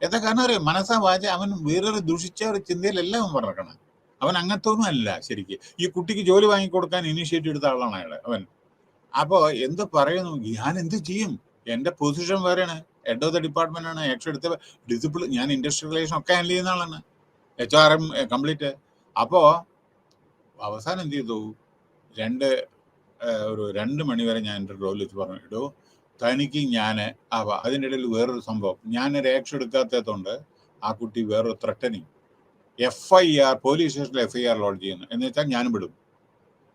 എന്താ കാരണം അറിയാം, മനസ്സാ വാച അവൻ വേറൊരു ദുഷിച്ച ഒരു ചിന്തയിലല്ല അവൻ പറഞ്ഞിരിക്കണം. അവൻ അങ്ങനത്തെ ഒന്നും അല്ല ശരിക്ക്. ഈ കുട്ടിക്ക് ജോലി വാങ്ങിക്കൊടുക്കാൻ ഇനീഷ്യേറ്റീവ് എടുത്ത ആളാണ് അയാൾ അവൻ. അപ്പോ എന്ത് പറയുന്നു, ഞാൻ എന്ത് ചെയ്യും? എന്റെ പൊസിഷൻ വേറെയാണ്, ഹെഡ് ഓഫ് ദ ഡിപ്പാർട്ട്മെന്റ് ആണ്. എടുത്ത ഡിസിപ്ലിൻ, ഞാൻ ഇൻഡസ്ട്രിയൽ റിലേഷൻ ഒക്കെ ഹാൻഡിൽ ചെയ്യുന്ന ആളാണ്, HRM കംപ്ലീറ്റ്. അപ്പോ അവസാനം എന്ത് ചെയ്തു, ഒരു 2 മണി വരെ ഞാൻ എൻ്റെ റോളിൽ വെച്ച് പറഞ്ഞു, ഇടോ തനിക്ക് ഞാൻ അതിൻ്റെ ഇടയിൽ വേറൊരു സംഭവം, ഞാൻ രേക്ഷ എടുക്കാത്തതുകൊണ്ട് ആ കുട്ടി വേറൊരു ത്രട്ടനിങ് FIR, പോലീസ് സ്റ്റേഷനിൽ FIR ലോഡ് ചെയ്യുന്നു. എന്ന് വെച്ചാൽ ഞാനും വിടും.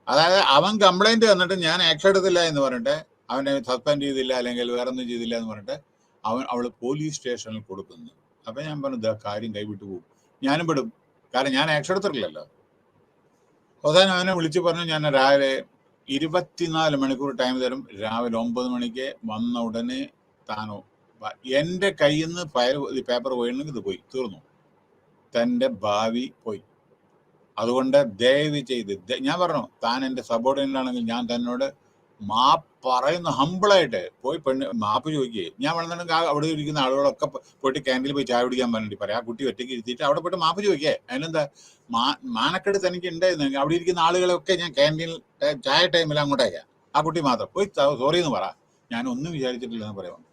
അതായത് അവൻ കംപ്ലൈന്റ് തന്നിട്ട് ഞാൻ ആക്ഷൻ എടുത്തില്ല എന്ന് പറഞ്ഞിട്ട്, അവനെ സസ്പെൻഡ് ചെയ്തില്ല അല്ലെങ്കിൽ വേറെ ഒന്നും ചെയ്തില്ല എന്ന് പറഞ്ഞിട്ട് അവള് പോലീസ് സ്റ്റേഷനിൽ കൊടുക്കുന്നു. അപ്പൊ ഞാൻ പറഞ്ഞു, കാര്യം കൈവിട്ടു പോകും, ഞാനും വിടും, കാരണം ഞാൻ ആക്ഷൻ എടുത്തിട്ടില്ലല്ലോ. അവസാനം അവനെ വിളിച്ചു പറഞ്ഞു, ഞാൻ രാവിലെ 24 മണിക്കൂർ ടൈം തരും, രാവിലെ 9 മണിക്ക് വന്ന ഉടനെ താനോ എന്റെ കയ്യിൽ നിന്ന് പേപ്പർ പോയിരുന്നെങ്കിൽ ഇത് പോയി, തീർന്നു, തന്റെ ഭാവി പോയി. അതുകൊണ്ട് ദയവ് ചെയ്ത് ഞാൻ പറഞ്ഞു, താൻ എൻ്റെ സബോർഡിനേറ്റ് ആണെങ്കിൽ ഞാൻ തന്നോട് മാപ്പ് പറയുന്നു, ഹമ്പിളായിട്ട് പോയി മാപ്പ് ചോദിക്കുകയെ. ഞാൻ വേണമെന്നുണ്ടെങ്കിൽ അവിടെ ഇരിക്കുന്ന ആളുകളൊക്കെ പോയിട്ട് ക്യാൻറ്റീനിൽ പോയി ചായ കുടിക്കാൻ പറഞ്ഞിട്ട് പറയാം, ആ കുട്ടി ഒറ്റയ്ക്ക് ഇരുത്തിയിട്ട് അവിടെ പോയിട്ട് മാപ്പ് ചോദിക്കേ. അതിനെന്താ മാനക്കെടുത്ത് തനിക്ക് ഉണ്ടായിരുന്നു. അവിടെ ഇരിക്കുന്ന ആളുകളൊക്കെ ഞാൻ ക്യാൻറ്റീനിൽ ചായ ടൈമിൽ അങ്ങോട്ടേക്കാം, ആ കുട്ടി മാത്രം പോയി സോറി എന്ന് പറ, ഞാൻ ഒന്നും വിചാരിച്ചിട്ടില്ലെന്ന് പറയാം.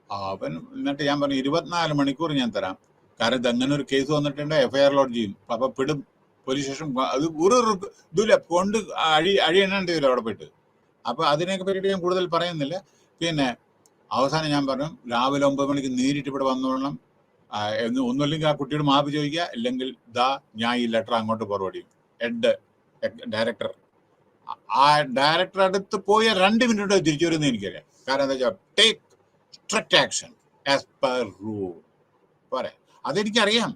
അവൻ എന്നിട്ട് ഞാൻ പറഞ്ഞു, 24 മണിക്കൂർ ഞാൻ തരാം, കാരണം ഇത് അങ്ങനെ ഒരു കേസ് വന്നിട്ടുണ്ട്, FIR ലോഡ് ചെയ്യും, അപ്പൊ പെടും പോലീസ് സ്റ്റേഷൻ. അത് ഒരു ഇതില്ല, കൊണ്ട് അഴിയണേണ്ടി വരും അവിടെ പോയിട്ട്. അപ്പൊ അതിനെയൊക്കെ പറ്റിയിട്ട് ഞാൻ കൂടുതൽ പറയുന്നില്ല. പിന്നെ അവസാനം ഞാൻ പറഞ്ഞു, രാവിലെ 9 മണിക്ക് നേരിട്ട് ഇവിടെ വന്നോളണം, ഒന്നുമില്ലെങ്കിൽ ആ കുട്ടിയോട് മാപ്പ് ചോദിക്കുക, ഇല്ലെങ്കിൽ ഞാൻ ഈ ലെറ്റർ അങ്ങോട്ട് ഫോർവേഡ് ചെയ്യും. ഹെഡ് ഡയറക്ടർ, ആ ഡയറക്ടർ അടുത്ത് പോയ 2 മിനിറ്റ് തിരിച്ചു വരുന്നത് എനിക്കറിയാം. കാരണം എന്താ വെച്ചാൽ take strict action as per rule പോരെ, അതെനിക്കറിയാം.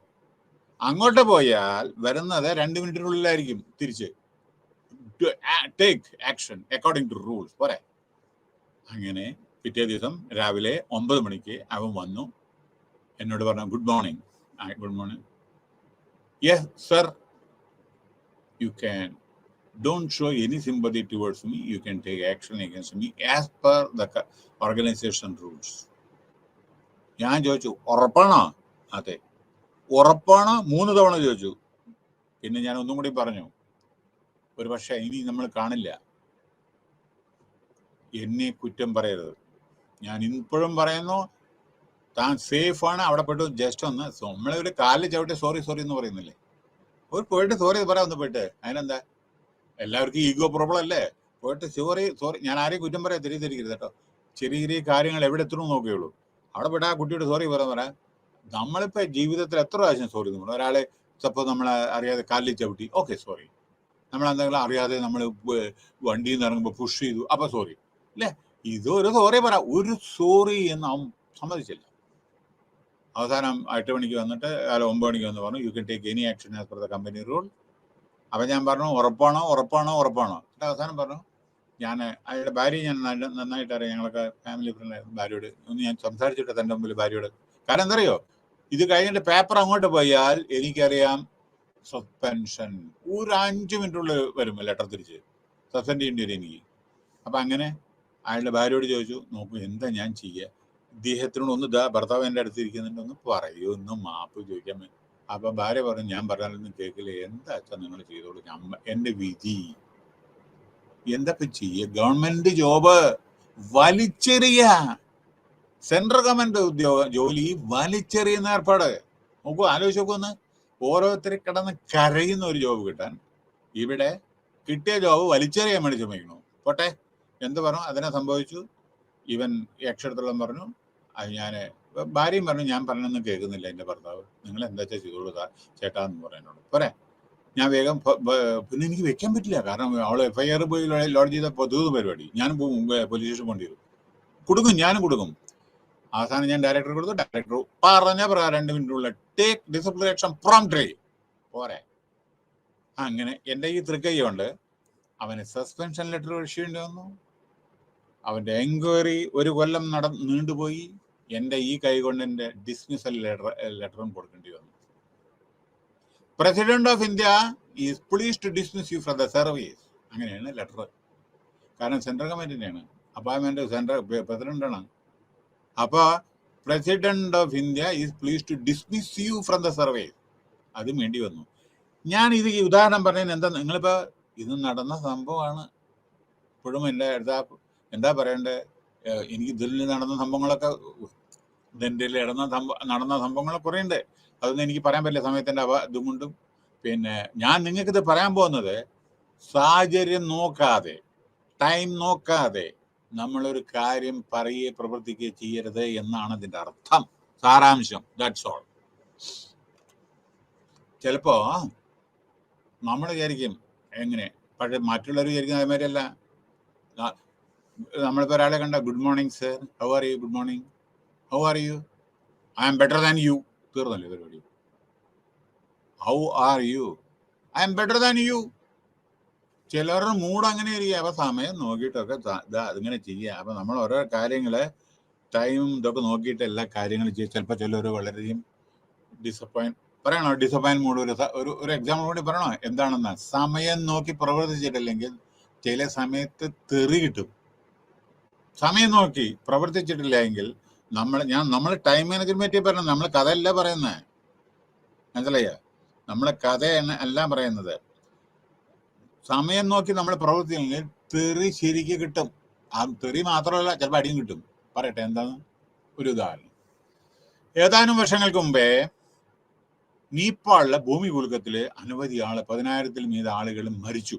അങ്ങോട്ട് പോയാൽ വരുന്നത് 2 മിനിറ്റിനുള്ളിലായിരിക്കും തിരിച്ച്. Take action according to rules പോരെ. അങ്ങനെ പിറ്റേ ദിവസം രാവിലെ 9 മണിക്ക് അവൻ വന്നു, എന്നോട് പറഞ്ഞു, good morning. Good morning. Yes sir, you can don't show any sympathy towards me, you can take action against me as per the organisation rules. ഞാൻ ചോദിച്ചു, ഉറപ്പാണോ? അതെ. ഉറപ്പാണോ? 3 തവണ ചോദിച്ചു. പിന്നെ ഞാൻ ഒന്നും കൂടി പറഞ്ഞു, ഒരു പക്ഷെ ഇനി നമ്മൾ കാണില്ല, എന്നെ കുറ്റം പറയരുത്. ഞാൻ ഇപ്പോഴും പറയുന്നു, താൻ സേഫ് ആണ്, അവിടെ പോയിട്ട് ജസ്റ്റ് ഒന്ന് നമ്മളെ ഒരു കാലിൽ ചവിട്ടി സോറി എന്ന് പറയുന്നില്ലേ, ഒരു പോയിട്ട് സോറി പറയാം, ഒന്ന് പോയിട്ട്. അതിനെന്താ, എല്ലാവർക്കും ഈഗോ പ്രോബ്ലം അല്ലേ, പോയിട്ട് സോറി. ഞാൻ ആരെയും കുറ്റം പറയാൻ തിരിച്ചിരിക്കരുത് കേട്ടോ. ചെറിയ കാര്യങ്ങൾ എവിടെ എത്തണമെന്ന് നോക്കുകയുള്ളൂ. അവിടെ പോയിട്ട് ആ കുട്ടിയോട് സോറി പറയാം. നമ്മളിപ്പോ ജീവിതത്തിൽ എത്ര പ്രാവശ്യം സോറി നമ്മൾ ഒരാളെ, സപ്പോസ് നമ്മളെ അറിയാതെ കാലിൽ ചവിട്ടി, ഓക്കെ സോറി. നമ്മളെന്തെങ്കിലും അറിയാതെ നമ്മൾ വണ്ടിയിൽ നിന്ന് ഇറങ്ങുമ്പോൾ പുഷ് ചെയ്തു, അപ്പൊ സോറി അല്ലേ. ഇതൊരു സോറി പറ, ഒരു സോറി എന്ന് അവൻ സമ്മതിച്ചില്ല. അവസാനം 8 മണിക്ക് വന്നിട്ട് 9 മണിക്ക് വന്ന് പറഞ്ഞു, you can take any action as per the company rule. അപ്പൊ ഞാൻ പറഞ്ഞു, ഉറപ്പാണോ? അവസാനം പറഞ്ഞു, ഞാൻ അയാളുടെ ഭാര്യ ഞാൻ നന്നായിട്ട് അറിയാം, ഞങ്ങളൊക്കെ ഫാമിലി ഫ്രണ്ട് ആയിരുന്നു. ഭാര്യയോട് ഒന്ന് ഞാൻ സംസാരിച്ചിട്ട് തൻ്റെ മുമ്പിൽ ഭാര്യയോട്, കാരണം എന്തറിയോ, ഇത് കഴിഞ്ഞിട്ട് പേപ്പർ അങ്ങോട്ട് പോയാൽ എനിക്കറിയാം സസ്പെൻഷൻ ഒരു 5 മിനിറ്റുള്ളിൽ വരും ലെറ്റർ തിരിച്ച്, സസ്പെൻഡ് ചെയ്യേണ്ടി വരും എനിക്ക്. അപ്പൊ അങ്ങനെ അയാളുടെ ഭാര്യയോട് ചോദിച്ചു, നോക്കൂ എന്താ ഞാൻ ചെയ്യുക, ഇദ്ദേഹത്തിനോട് ഒന്ന് ഭർത്താവ് എൻ്റെ അടുത്ത് ഇരിക്കുന്നുണ്ട്, ഒന്ന് പറയൂ, ഒന്ന് മാപ്പ് ചോദിക്കാൻ വേണ്ടി. അപ്പൊ ഭാര്യ പറഞ്ഞു, ഞാൻ പറഞ്ഞാലൊന്നും കേൾക്കില്ല, എന്താ അച്ഛൻ നിങ്ങൾ ചെയ്തോളൂ, എൻ്റെ വിധി എന്തൊക്കെ ചെയ്യ, ഗവൺമെന്റ് ജോബ് വലിച്ചെറിയ, സെൻട്രൽ ഗവൺമെന്റ് ജോലി വലിച്ചെറിയുന്ന ഏർപ്പാട്. നോക്കൂ, ആലോചിച്ച് നോക്കൂന്ന്, ഓരോരുത്തരെ കിടന്ന് കരയുന്ന ഒരു ജോബ് കിട്ടാൻ, ഇവിടെ കിട്ടിയ ജോബ് വലിച്ചെറിയാൻ വേണ്ടി ശ്രമിക്കണു. പോട്ടെ, എന്ത് പറഞ്ഞു, അതിനെ സംഭവിച്ചു. ഇവൻ അക്ഷരത്തോളം പറഞ്ഞു, അത് ഞാൻ, ഭാര്യയും പറഞ്ഞു, ഞാൻ പറഞ്ഞൊന്നും കേൾക്കുന്നില്ല എൻ്റെ ഭർത്താവ്, നിങ്ങൾ എന്താ ചെയ്തോളൂ ചേട്ടാന്ന് പറയുന്നോട് പോരെ. ഞാൻ വേഗം, പിന്നെ എനിക്ക് വെക്കാൻ പറ്റില്ല, കാരണം അവള് FIR പോയി ലോഡ് ചെയ്ത തീർന്നു പരിപാടി. ഞാനും പോലീസ് സ്റ്റേഷൻ പോകേണ്ടി വരും, കൊടുക്കും, ഞാനും കൊടുക്കും. അവസാനം ഞാൻ ഡയറക്ടർ കൊടുത്തു. ഡയറക്ടർ പറഞ്ഞ പ്രകാരം 2 മിനിറ്റുള്ള ടേക്ക് ഡിസിപ്ലിൻ ആക്ഷൻ പ്രോംപ്റ്റ്ലി പോരെ. അങ്ങനെ എൻ്റെ ഈ തൃക്കൈ കൊണ്ട് അവന് സസ്പെൻഷൻ ലെറ്റർ ഇഷ്യൂ വന്നു. അവൻ്റെ എൻക്വയറി ഒരു കൊല്ലം നീണ്ടുപോയി. എൻ്റെ ഈ കൈ കൊണ്ട് എൻ്റെ ഡിസ്മിസൽ ലെറ്ററും കൊടുക്കേണ്ടി വന്നു. President of India is please to dismiss you from the service. അങ്ങനെയാണ് ലെറ്റർ. കാരണം സെൻട്രൽ ഗവൺമെന്റിൻ്റെയാണ്, അപ്പോയിൻമെന്റ് സെൻട്രൽ പ്രസിഡന്റാണ്. അപ്പോൾ president of India is please to dismiss you from the service. അതും വേണ്ടി വന്നു. ഞാൻ ഇത് ഈ ഉദാഹരണം പറഞ്ഞതിന് എന്താ, നിങ്ങളിപ്പോൾ ഇത് നടന്ന സംഭവമാണ്. ഇപ്പോഴും എൻ്റെ എന്താ പറയണ്ടേ, എനിക്ക് ഇതിൽ നടന്ന സംഭവങ്ങളൊക്കെ, ഡെന്റിൽ നടന്ന സംഭവങ്ങൾ കുറേ ഉണ്ട്. അതൊന്നും എനിക്ക് പറയാൻ പറ്റില്ല സമയത്തിൻ്റെ ഇതും കൊണ്ടും. പിന്നെ ഞാൻ നിങ്ങൾക്കിത് പറയാൻ പോകുന്നത്, സാഹചര്യം നോക്കാതെ, ടൈം നോക്കാതെ നമ്മളൊരു കാര്യം പറയുകയോ പ്രവർത്തിക്കുകയോ ചെയ്യരുത് എന്നാണ് അതിൻ്റെ അർത്ഥം, സാരാംശം. That's all. ചിലപ്പോ നമ്മൾ വിചാരിക്കും എങ്ങനെ, പക്ഷെ മറ്റുള്ളവർ വിചാരിക്കുന്ന അതേമാതിരിയല്ല. നമ്മളിപ്പോൾ ഒരാളെ കണ്ട, good morning sir, how are you, good morning, how are you, I am better than you. തീർന്നല്ലേ പരിപാടി. How are you, I am better than you. ചിലരുടെ മൂഡ് അങ്ങനെ ഇരിക്കുക. അപ്പം സമയം നോക്കിയിട്ടൊക്കെ അതിങ്ങനെ ചെയ്യുക. അപ്പം നമ്മൾ ഓരോ കാര്യങ്ങൾ ടൈം ഇതൊക്കെ നോക്കിയിട്ട് എല്ലാ കാര്യങ്ങളും ചെയ്യുക. ചിലപ്പോൾ ചിലർ വളരെയധികം ഡിസപ്പോയിന്റ് മൂഡ്. ഒരു എക്സാമ്പിൾ കൂടി പറയണോ എന്താണെന്ന്? സമയം നോക്കി പ്രവർത്തിച്ചിട്ടില്ലെങ്കിൽ ചില സമയത്ത് തെറി കിട്ടും. സമയം നോക്കി പ്രവർത്തിച്ചിട്ടില്ല എങ്കിൽ നമ്മൾ ടൈം മാനേജ്മെന്റ് പറഞ്ഞു. നമ്മൾ കഥയല്ല പറയുന്നത്, മനസ്സിലായ? നമ്മളെ കഥ അല്ല പറയുന്നത്. സമയം നോക്കി നമ്മൾ പ്രവർത്തിച്ചില്ലെങ്കിൽ തെറി ശരിക്ക് കിട്ടും. ആ തെറി മാത്രമല്ല, ചിലപ്പോൾ അടിയും കിട്ടും. പറയട്ടെ എന്താണ് ഒരു ഉദാഹരണം. ഏതാനും വർഷങ്ങൾക്ക് മുമ്പേ നേപ്പാളിലെ ഭൂമികുലുക്കത്തില് അനവധി 10,000-ൽ മീതെ ആളുകൾ മരിച്ചു.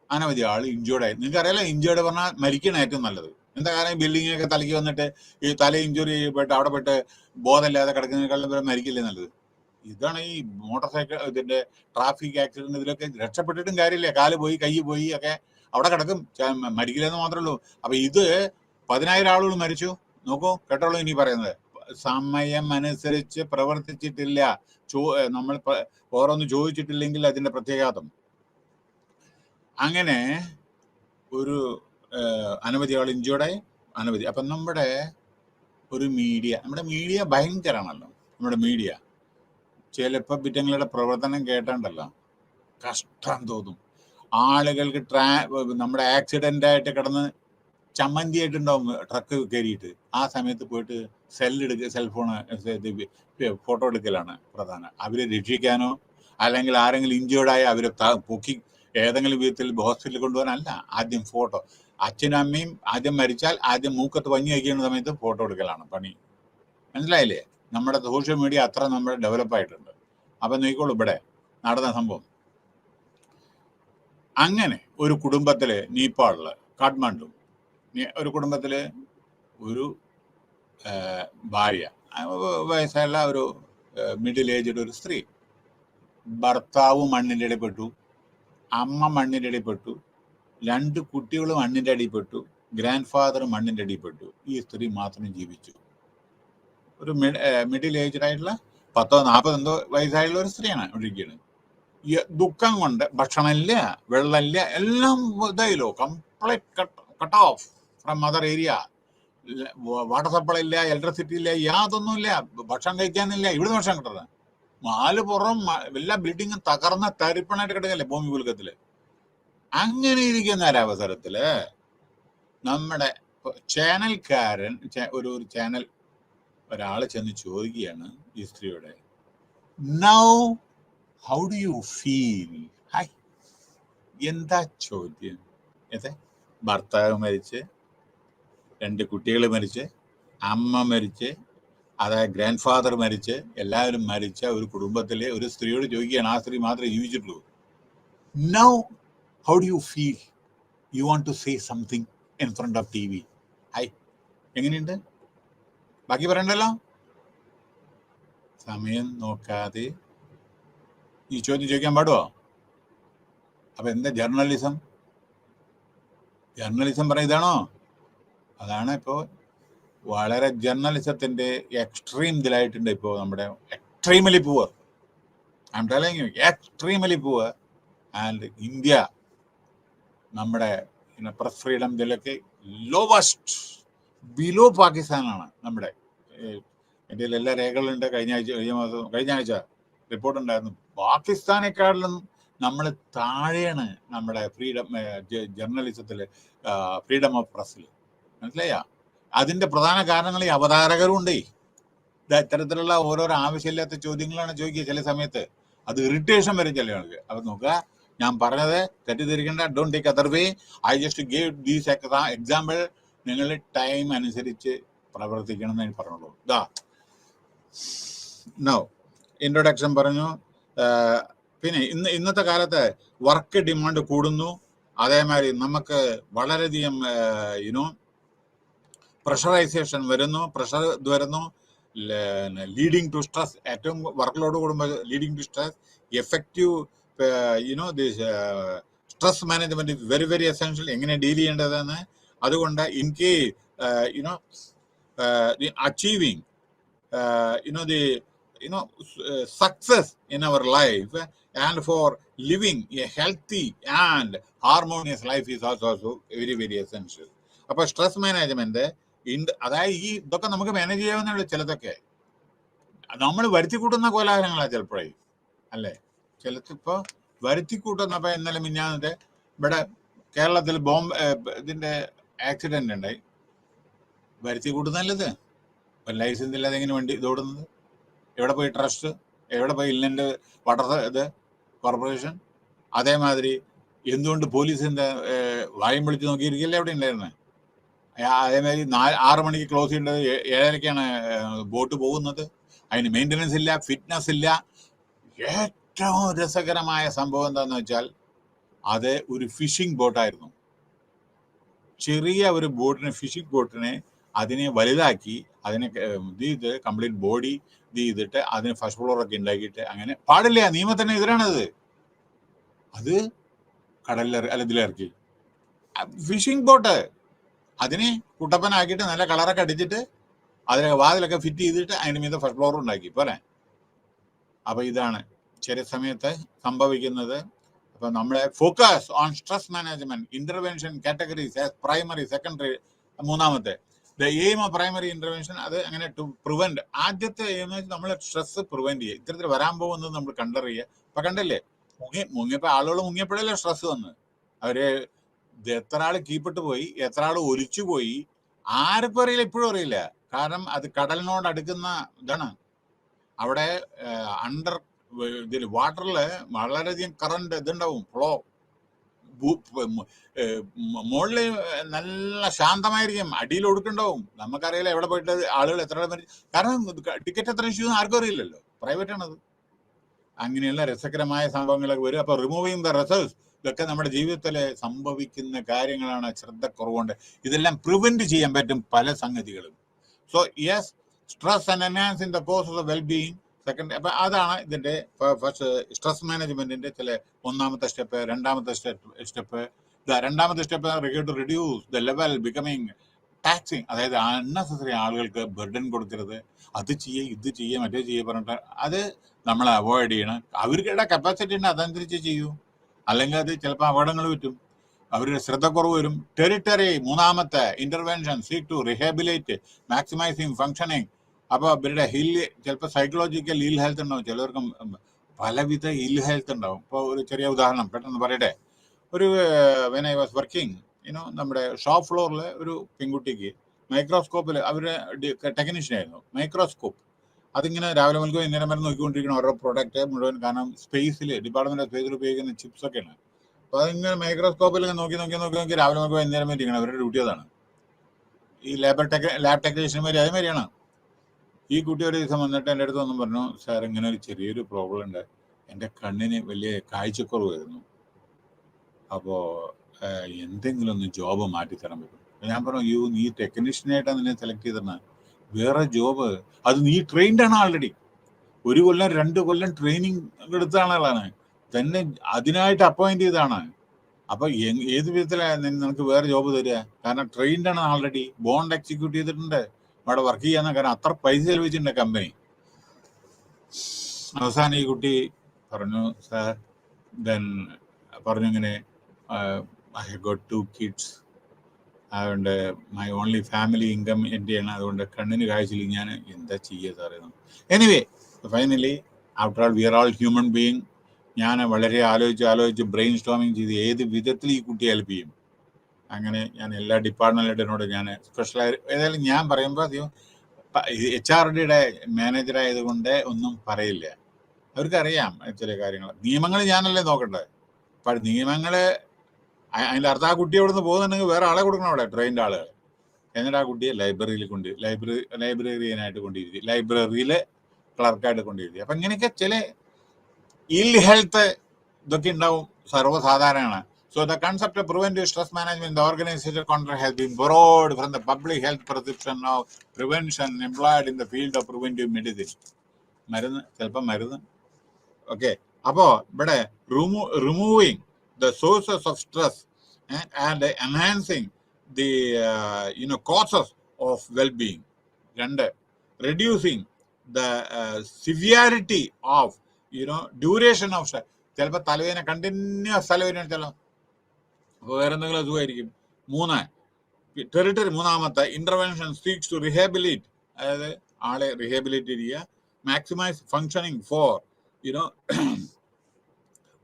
അനവധി ആൾ ഇഞ്ചേർഡ് ആയി. നിങ്ങൾക്ക് അറിയാലോ, ഇഞ്ചേർഡ് പറഞ്ഞാൽ മരിക്കണം ഏറ്റവും നല്ലത്. എന്താ കാരണം, ബിൽഡിങ്ങൊക്കെ തലയ്ക്ക് വന്നിട്ട് ഈ തല ഇഞ്ചുറി ചെയ്യപ്പെട്ട് അവിടെ പെട്ട് ബോധമില്ലാതെ കിടക്കുന്നതിനേക്കാളും മരിക്കില്ലേ നല്ലത്. ഇതാണ് ഈ മോട്ടോർ സൈക്കിൾ ഇതിന്റെ ട്രാഫിക് ആക്സിഡന്റ്. ഇതിലൊക്കെ രക്ഷപ്പെട്ടിട്ടും കാര്യമില്ല. കാല് പോയി, കൈ പോയി ഒക്കെ അവിടെ കിടക്കും, മരിക്കില്ലെന്ന് മാത്രമേ ഉള്ളൂ. അപ്പൊ ഇത് 10,000 ആളുകൾ മരിച്ചു. നോക്കൂ, കേട്ടോളൂ ഇനി പറയുന്നത്. സമയം അനുസരിച്ച് പ്രവർത്തിച്ചിട്ടില്ല, നമ്മൾ ഓരോന്ന് ചോദിച്ചിട്ടില്ലെങ്കിൽ അതിന്റെ പ്രത്യാഘാതം. അങ്ങനെ ഒരു അനവധി ആൾ ഇഞ്ചേർഡായി, അനവധി. അപ്പം നമ്മുടെ മീഡിയ ഭയങ്കരമാണല്ലോ. നമ്മുടെ മീഡിയ ചിലപ്പോൾ പിറ്റങ്ങളുടെ പ്രവർത്തനം കേട്ടാണ്ടല്ലോ കഷ്ടം തോന്നും. ആളുകൾക്ക് നമ്മുടെ ആക്സിഡന്റ് കിടന്ന് ചമ്മന്തിയായിട്ടുണ്ടാവും ട്രക്ക് കയറിയിട്ട്. ആ സമയത്ത് പോയിട്ട് സെൽഫോൺ ഫോട്ടോ എടുക്കലാണ് പ്രധാനം. അവരെ രക്ഷിക്കാനോ അല്ലെങ്കിൽ ആരെങ്കിലും ഇഞ്ചേർഡായി അവരെ പൊക്കി ഏതെങ്കിലും വിധത്തിൽ ഹോസ്പിറ്റലിൽ കൊണ്ടുപോകാനല്ല, ആദ്യം ഫോട്ടോ. അച്ഛനും അമ്മയും ആദ്യം മരിച്ചാൽ ആദ്യം മൂക്കത്ത് പഞ്ഞി വയ്ക്കുന്ന സമയത്ത് ഫോട്ടോ എടുക്കലാണ് പണി. മനസ്സിലായില്ലേ? നമ്മുടെ സോഷ്യൽ മീഡിയ അത്ര നമ്മുടെ ഡെവലപ്പായിട്ടുണ്ട്. അപ്പം നോക്കിക്കോളൂ ഇവിടെ നടന്ന സംഭവം. അങ്ങനെ ഒരു കുടുംബത്തില് നേപ്പാളില് കാഠ്മണ്ഡു ഒരു കുടുംബത്തില് ഒരു ഭാര്യ, വയസ്സായുള്ള ഒരു മിഡിൽ ഏജ്ഡ് ഒരു സ്ത്രീ, ഭർത്താവ് മണ്ണിൻ്റെ ഇടയിൽപ്പെട്ടു, അമ്മ മണ്ണിൻ്റെ ഇടയിൽപ്പെട്ടു, 2 കുട്ടികളും മണ്ണിൻ്റെ അടിയിൽപ്പെട്ടു, ഗ്രാൻഡ് ഫാദർ മണ്ണിൻ്റെ അടിയിൽപ്പെട്ടു. ഈ സ്ത്രീ മാത്രം ജീവിച്ചു. ഒരു മിഡിൽ ഏജ്ഡ് ആയിട്ടുള്ള 40-40 വയസ്സായുള്ള ഒരു സ്ത്രീയാണ് ഒഴിക്കുകയാണ്. ഈ ദുഃഖം കൊണ്ട് ഭക്ഷണമില്ല, വെള്ളമില്ല, എല്ലാം ഇതായല്ലോ, complete cut off from mother area. Water supply ഇല്ല, ഇലക്ട്രിസിറ്റി ഇല്ല, യാതൊന്നുമില്ല, ഭക്ഷണം കഴിക്കാനില്ല. ഇവിടുന്ന് ഭക്ഷണം കിട്ടുന്നത് 4 പുറം എല്ലാ ബിൽഡിങ്ങും തകർന്ന തരിപ്പണായിട്ട് കിടക്കല്ലേ ഭൂമി കുലുക്കത്തില്. അങ്ങനെ ഇരിക്കുന്ന ഒരവസരത്തില് നമ്മുടെ ചാനൽക്കാരൻ ഒരു ചാനൽ ഒരാള് ചെന്ന് ചോദിക്കുകയാണ് ഈ സ്ത്രീയോട്, now how do you feel? Hi, എന്താ ചോദ്യം? ഭർത്താവ് മരിച്ച്, 2 കുട്ടികൾ മരിച്ച്, അമ്മ മരിച്ച്, അതായത് ഗ്രാൻഡ് ഫാദർ മരിച്ച്, എല്ലാവരും മരിച്ച ഒരു കുടുംബത്തിലെ ഒരു സ്ത്രീയോട് ചോദിക്കുകയാണ്. ആ സ്ത്രീ മാത്രമേ ജീവിച്ചിട്ടുള്ളൂ. Now how do you feel? You want to say something in front of TV. Hi, എങ്ങനെയുണ്ട്? ബാക്കി പറയണ്ടല്ലോ. സമയം നോക്കാതെ ഈ ചോദ്യം ചോദിക്കാൻ പാടുമോ? അപ്പൊ എന്താ ജേർണലിസം? പറയും ഇതാണോ? അതാണ് ഇപ്പോൾ വളരെ ജേർണലിസത്തിന്റെ എക്സ്ട്രീം ഇതിലായിട്ടുണ്ട് ഇപ്പോൾ നമ്മുടെ extremely poor. I M telling you, extremely poor. And India നമ്മുടെ പ്രസ് ഫ്രീഡം ഇതിലൊക്കെ ലോവസ്റ്റ് ബിലോ പാകിസ്ഥാനാണ് നമ്മുടെ. എൻ്റെ എല്ലാ രേഖകളുണ്ട്. കഴിഞ്ഞ ആഴ്ച റിപ്പോർട്ട് ഉണ്ടായിരുന്നു. പാകിസ്ഥാനേക്കാളിലും നമ്മൾ താഴെയാണ് നമ്മുടെ ജേർണലിസത്തിൽ, ഫ്രീഡം ഓഫ് പ്രസ്സിൽ. മനസ്സിലായ? അതിന്റെ പ്രധാന കാരണങ്ങൾ ഈ അവതാരകരും ഉണ്ടേ. ഇത്തരത്തിലുള്ള ഓരോരോ ആവശ്യമില്ലാത്ത ചോദ്യങ്ങളാണ് ചോദിക്കുക ചില സമയത്ത്. അത് ഇറിറ്റേഷൻ വരും ചില ആൾക്ക്. അപ്പൊ നോക്കുക, ഞാൻ പറഞ്ഞത് തെറ്റിദ്ധരിക്കേണ്ട. Don't take other way. I just gave these example. നിങ്ങൾ ടൈം അനുസരിച്ച് പ്രവർത്തിക്കണം എന്ന് പറഞ്ഞോളൂ. നോ ഇൻട്രൊഡക്ഷൻ പറഞ്ഞു. പിന്നെ ഇന്നത്തെ കാലത്ത് വർക്ക് ഡിമാൻഡ് കൂടുന്നു. അതേമാതിരി നമുക്ക് വളരെയധികം പ്രഷറൈസേഷൻ വരുന്നു. പ്രഷർ വരുന്നു, ലീഡിങ് ടു സ്ട്രെസ്. ഏറ്റവും വർക്ക് ലോഡ് കൂടുമ്പോൾ leading to stress. Effective stress management is very very essential. എങ്ങനെ ഡീൽ ചെയ്യേണ്ടതെന്ന്. അതുകൊണ്ട് in case achieving success in our life and for living a healthy and harmonious life is also very very essential. അപ്പൊ സ്ട്രെസ് മാനേജ്മെന്റ് അതായത് ഇതൊക്കെ നമുക്ക് മാനേജ് ചെയ്യാവുന്ന ചിലതൊക്കെ നമ്മൾ വരുത്തി കൂട്ടുന്ന കോലാഹലങ്ങളാണ് ചിലപ്പോഴേ, അല്ലേ? ചിലത്തിപ്പോ വരുത്തി കൂട്ടുന്നപ്പോ ഇന്നലെ മിഞ്ഞാന്നിട്ട് ഇവിടെ കേരളത്തിൽ ഇതിന്റെ ആക്സിഡന്റ് ഉണ്ടായി. വരുത്തി കൂട്ടുന്നല്ലത്. ലൈസൻസ് ഇല്ലാതെ എങ്ങനെ വണ്ടി ഇതോടുന്നത്? എവിടെ പോയി ട്രസ്റ്റ്? എവിടെ പോയി ഇല്ലൻ്റെ വാട്ടർ കോർപ്പറേഷൻ? അതേമാതിരി എന്തുകൊണ്ട് പോലീസിന്റെ വായും വിളിച്ച് നോക്കിയിരിക്കില്ല എവിടെ ഉണ്ടായിരുന്നത്? അതേമാതിരി 6 മണിക്ക് ക്ലോസ് ചെയ്യേണ്ടത് 7:30-ക്കാണ് ബോട്ട് പോകുന്നത്. അതിന് മെയിൻ്റനൻസ് ഇല്ല, ഫിറ്റ്നസ് ഇല്ല. ഏറ്റവും രസകരമായ സംഭവം എന്താന്ന് വെച്ചാൽ അത് ഒരു ഫിഷിംഗ് ബോട്ടായിരുന്നു. ചെറിയ ഒരു ബോട്ടിനെ, ഫിഷിംഗ് ബോട്ടിനെ അതിനെ വലുതാക്കി അതിനെ ഇത് കംപ്ലീറ്റ് ബോഡി ചെയ്തിട്ട് അതിന് ഫസ്റ്റ് ഫ്ലോറൊക്കെ ഉണ്ടാക്കിയിട്ട് അങ്ങനെ പാടില്ല. നിയമത്തിന് എതിരാണത്. അത് ഇതിലിറക്കി ഫിഷിംഗ് ബോട്ട് അതിനെ കുട്ടപ്പനാക്കിയിട്ട് നല്ല കളറൊക്കെ അടിച്ചിട്ട് അതിനെ വാതിലൊക്കെ ഫിറ്റ് ചെയ്തിട്ട് അതിന് മീതെ ഫസ്റ്റ് ഫ്ലോർ ഉണ്ടാക്കി പോരെ. അപ്പൊ ഇതാണ് ചില സമയത്ത് സംഭവിക്കുന്നത്. അപ്പൊ നമ്മളെ focus on stress management intervention categories primary, secondary. മൂന്നാമത്തെ the aim of primary intervention, അത് അങ്ങനെ ടു പ്രിവെന്റ്. ആദ്യത്തെ എയിം എന്ന് വെച്ചാൽ നമ്മൾ സ്ട്രെസ് പ്രിവെന്റ് ചെയ്യുക. ഇത്തരത്തിൽ വരാൻ പോകുന്നത് നമ്മൾ കണ്ടറിയുക. ഇപ്പൊ കണ്ടല്ലേ, മുങ്ങിയപ്പോ ആളുകൾ മുങ്ങിയപ്പോഴല്ലേ സ്ട്രെസ് വന്ന്. അവര് എത്ര ആള് കീപ്പിട്ട് പോയി, എത്ര ആള് ഒലിച്ചു പോയി, ആർക്കും അറിയില്ല, ഇപ്പോഴും അറിയില്ല. കാരണം അത് കടലിനോട് അടുക്കുന്ന ഇതാണ്. അവിടെ അണ്ടർ ഇതിൽ വാട്ടറില് വളരെയധികം കറണ്ട് ഇതുണ്ടാവും, ഫ്ലോ. മുകളില് നല്ല ശാന്തമായിരിക്കും, അടിയിൽ ഒടുക്കുണ്ടാവും. നമുക്കറിയില്ല എവിടെ പോയിട്ട് ആളുകൾ എത്ര കാരണം ടിക്കറ്റ് എത്ര ഇഷ്യൂ ആർക്കും അറിയില്ലല്ലോ, പ്രൈവറ്റ് ആണത്. അങ്ങനെയുള്ള രസകരമായ സംഭവങ്ങളൊക്കെ വരും. അപ്പൊ റിമൂവിങ് ദ റിസൾട്ട്സ്, ഇതൊക്കെ നമ്മുടെ ജീവിതത്തിൽ സംഭവിക്കുന്ന കാര്യങ്ങളാണ്. ശ്രദ്ധക്കുറവുകൊണ്ട് ഇതെല്ലാം പ്രിവെന്റ് ചെയ്യാൻ പറ്റും പല സംഗതികളും. So yes, stress and enhancing the process of wellbeing. Second, അപ്പൊ അതാണ് ഇതിന്റെ ഫസ്റ്റ് സ്ട്രെസ് മാനേജ്മെന്റിന്റെ ചില ഒന്നാമത്തെ സ്റ്റെപ്പ്. രണ്ടാമത്തെ സ്റ്റെപ്പ് രണ്ടാമത്തെ step reduce the level becoming taxing. അതായത് അൺനെസസറി ആളുകൾക്ക് ബർഡൻ കൊടുക്കരുത്. അത് ചെയ്യേ, ഇത് ചെയ്യേ, മറ്റേ ചെയ്യേ പറഞ്ഞിട്ട് അത് നമ്മൾ അവോയ്ഡ് ചെയ്യണം. അവരുടെ കപ്പാസിറ്റി ഉണ്ട്, അതനുസരിച്ച് ചെയ്യൂ. അല്ലെങ്കിൽ അത് ചിലപ്പോൾ അപകടങ്ങൾ പറ്റും, അവരുടെ ശ്രദ്ധക്കുറവ് വരും. ടെറിട്ടറി മൂന്നാമത്തെ intervention seek to rehabilitate maximising functioning. അപ്പോൾ ഇവരുടെ ചിലപ്പോൾ സൈക്കോളജിക്കൽ ഇൽ ഹെൽത്ത് ഉണ്ടാവും. ചിലവർക്കും പലവിധ ഇൽ ഹെൽത്ത് ഉണ്ടാവും. ഇപ്പോൾ ഒരു ചെറിയ ഉദാഹരണം പെട്ടെന്ന് പറയട്ടെ. ഒരു വെൻ ഐ വാസ് വർക്കിംഗ് നമ്മുടെ ഷോപ്പ് ഫ്ലോറിൽ ഒരു പെൺകുട്ടിക്ക് മൈക്രോസ്കോപ്പിൽ, അവര് ടെക്നീഷ്യൻ ആയിരുന്നു, മൈക്രോസ്കോപ്പ് അതിങ്ങനെ രാവിലെ മുതൽ ഇന്നേരം വരെ നോക്കിക്കൊണ്ടിരിക്കണം ഓരോ പ്രോഡക്റ്റ് മുഴുവൻ. കാരണം സ്പേസിൽ, ഡിപ്പാർട്ട്മെന്റ് ഓഫ് സ്പേസിൽ ഉപയോഗിക്കുന്ന ചിപ്സ് ഒക്കെയാണ്. അപ്പോൾ അതിങ്ങനെ മൈക്രോസ്കോപ്പിൽ നോക്കി രാവിലെ മുതൽ ഇന്നേരം വരെ ഇരിക്കണം. അവരുടെ ഡ്യൂട്ടി അതാണ്. ഈ ലാബ് ടെക്നീഷ്യന്മാർ അതേമാതിരിയാണ്. ഈ കുട്ടി ഒരു ദിവസം വന്നിട്ട് എൻ്റെ അടുത്ത് വന്നും പറഞ്ഞു, സാർ ഇങ്ങനെ ഒരു ചെറിയൊരു പ്രോബ്ലം ഉണ്ട്, എൻ്റെ കണ്ണിന് വലിയ കാഴ്ചക്കുറവ് വരുന്നു, അപ്പോൾ എന്തെങ്കിലും ഒന്ന് ജോബ് മാറ്റിത്തരാൻ പറ്റും. ഞാൻ പറഞ്ഞു, നീ ടെക്നീഷ്യനായിട്ടാണ് നിന്നെ സെലക്ട് ചെയ്തിരുന്നത്, വേറെ ജോബ്, അത് നീ ട്രെയിൻഡ് ആണ് ആൾറെഡി. 1 കൊല്ലം 2 കൊല്ലം ട്രെയിനിങ് എടുത്ത ആളുകളാണ്, തന്നെ അതിനായിട്ട് അപ്പോയിന്റ് ചെയ്താണ്. അപ്പൊ ഏത് വിധത്തിലാണ് നിനക്ക് വേറെ ജോബ് തരിക? കാരണം ട്രെയിൻഡ് ആണ് ആൾറെഡി, ബോണ്ട് എക്സിക്യൂട്ട് ചെയ്തിട്ടുണ്ട്, അവിടെ വർക്ക് ചെയ്യാന്ന്. കാരണം അത്ര പൈസ ചെലവിച്ചിട്ടുണ്ട് കമ്പനി. അവസാനം ഈ കുട്ടി പറഞ്ഞു, സാർ ദെൻ പറഞ്ഞു ഇങ്ങനെ, ഐ ഹാവ് ഗോട്ട് 2 kids, അതുകൊണ്ട് മൈ ഓൺലി ഫാമിലി ഇൻകം എൻ്റെയാണ്. അതുകൊണ്ട് കണ്ണിന് കാഴ്ചയില്ല. ഞാൻ എന്താ ചെയ്യുക സാറേ? Anyway finally after all we are all human being. ഞാൻ വളരെ ആലോചിച്ച് ബ്രെയിൻ സ്റ്റോമിങ് ചെയ്ത് ഏത് വിധത്തിൽ ഈ കുട്ടിയെ ഹെൽപ്പ് ചെയ്യും. അങ്ങനെ ഞാൻ എല്ലാ ഡിപ്പാർട്ട്മെന്റ് ഹെഡിനോട് ഞാൻ സ്പെഷ്യലായി ഏതായാലും ഞാൻ പറയുമ്പോൾ അധികം HR-ഡിയുടെ മാനേജറായതുകൊണ്ട് ഒന്നും പറയില്ല. അവർക്കറിയാം ചില കാര്യങ്ങൾ. നിയമങ്ങൾ ഞാനല്ലേ നോക്കണ്ടേ. അപ്പം നിയമങ്ങൾ അതിൻ്റെ അർത്ഥം ആ കുട്ടി അവിടെ നിന്ന് പോകുന്നുണ്ടെങ്കിൽ വേറെ ആളെ കൊടുക്കണം അവിടെ, ട്രെയിൻഡ് ആളുകൾ. എന്നിട്ട് ആ കുട്ടിയെ ലൈബ്രറിയിൽ ലൈബ്രറിയനായിട്ട് കൊണ്ടിരുത്തി, ലൈബ്രറിയിൽ ക്ലർക്കായിട്ട് കൊണ്ടിരുത്തി. അപ്പം ഇങ്ങനെയൊക്കെ ചില ഇൽ ഹെൽത്ത് ഇതൊക്കെ ഉണ്ടാവും, സർവ്വസാധാരണമാണ്. So the concept of preventive stress management in the organizational context has been borrowed from the public health perception of prevention employed in the field of preventive medicine. മരുന്ന് ചിലപ്പോൾ മരുന്ന് ഓക്കെ. അപ്പോൾ ഇവിടെ removing the sources of stress and enhancing the causes of well-being. രണ്ട്, reducing the severity of duration of stress. ചിലപ്പോൾ തലവേദന കണ്ടിന്യൂസ് തലവേദന ചില അപ്പോൾ വേറെ എന്തെങ്കിലും അസുഖമായിരിക്കും. മൂന്നാമത്തെ ഇന്റർവെൻഷൻ സീക്സ് ടു റിഹാബിലിറ്റ്, അതായത് ആളെ റിഹാബിലിറ്റ് ചെയ്യുക. Maximize functioning for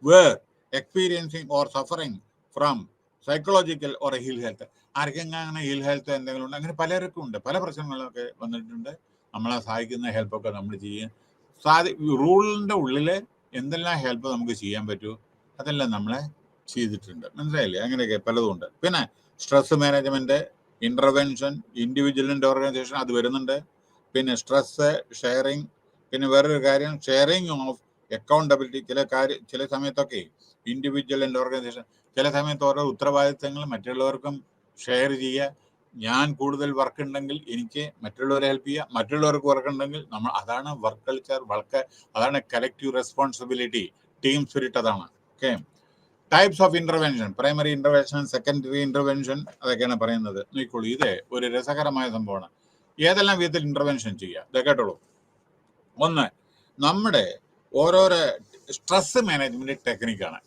where experiencing or suffering from psychological or ill health. ആർക്കെങ്കിലും അങ്ങനെ ഹിൽ ഹെൽത്ത് എന്തെങ്കിലും ഉണ്ട്, അങ്ങനെ പലർക്കും ഉണ്ട്, പല പ്രശ്നങ്ങളൊക്കെ വന്നിട്ടുണ്ട്. നമ്മളെ സഹായിക്കുന്ന ഹെൽപ്പൊക്കെ നമ്മൾ ചെയ്യും. റൂളിൻ്റെ ഉള്ളിൽ എന്തെല്ലാം ഹെൽപ്പ് നമുക്ക് ചെയ്യാൻ പറ്റുമോ അതെല്ലാം നമ്മളെ ചെയ്തിട്ടുണ്ട്. മനസ്സിലായില്ലേ? അങ്ങനെയൊക്കെ പലതും ഉണ്ട്. പിന്നെ stress management, intervention, individual and organisation അത് വരുന്നുണ്ട്. പിന്നെ സ്ട്രെസ് ഷെയറിങ്, പിന്നെ വേറൊരു കാര്യം ഷെയറിങ് ഓഫ് അക്കൗണ്ടബിലിറ്റി. ചില സമയത്തൊക്കെ ഇൻഡിവിജ്വൽ ആൻഡ് ഓർഗനൈസേഷൻ ചില സമയത്ത് ഓരോ ഉത്തരവാദിത്തങ്ങൾ മറ്റുള്ളവർക്കും ഷെയർ ചെയ്യുക. ഞാൻ കൂടുതൽ വർക്ക് ഉണ്ടെങ്കിൽ എനിക്ക് മറ്റുള്ളവരെ ഹെൽപ്പ് ചെയ്യുക, മറ്റുള്ളവർക്ക് വർക്ക് ഉണ്ടെങ്കിൽ നമ്മൾ, അതാണ് വർക്ക് കൾച്ചർ, അതാണ് കലക്റ്റീവ് റെസ്പോൺസിബിലിറ്റി, ടീം സ്പിരിറ്റ്, അതാണ്. Okay. Types of intervention, primary intervention, secondary intervention, അതൊക്കെയാണ് പറയുന്നത്. നോക്കിക്കോളൂ, ഇത് ഒരു രസകരമായ സംഭവമാണ്. ഏതെല്ലാം വിധത്തിൽ ഇന്റർവെൻഷൻ ചെയ്യുക ഇത് കേട്ടോളൂ. ഒന്ന്, നമ്മുടെ ഓരോരോ സ്ട്രെസ് മാനേജ്മെന്റ് ടെക്നിക്കാണ്.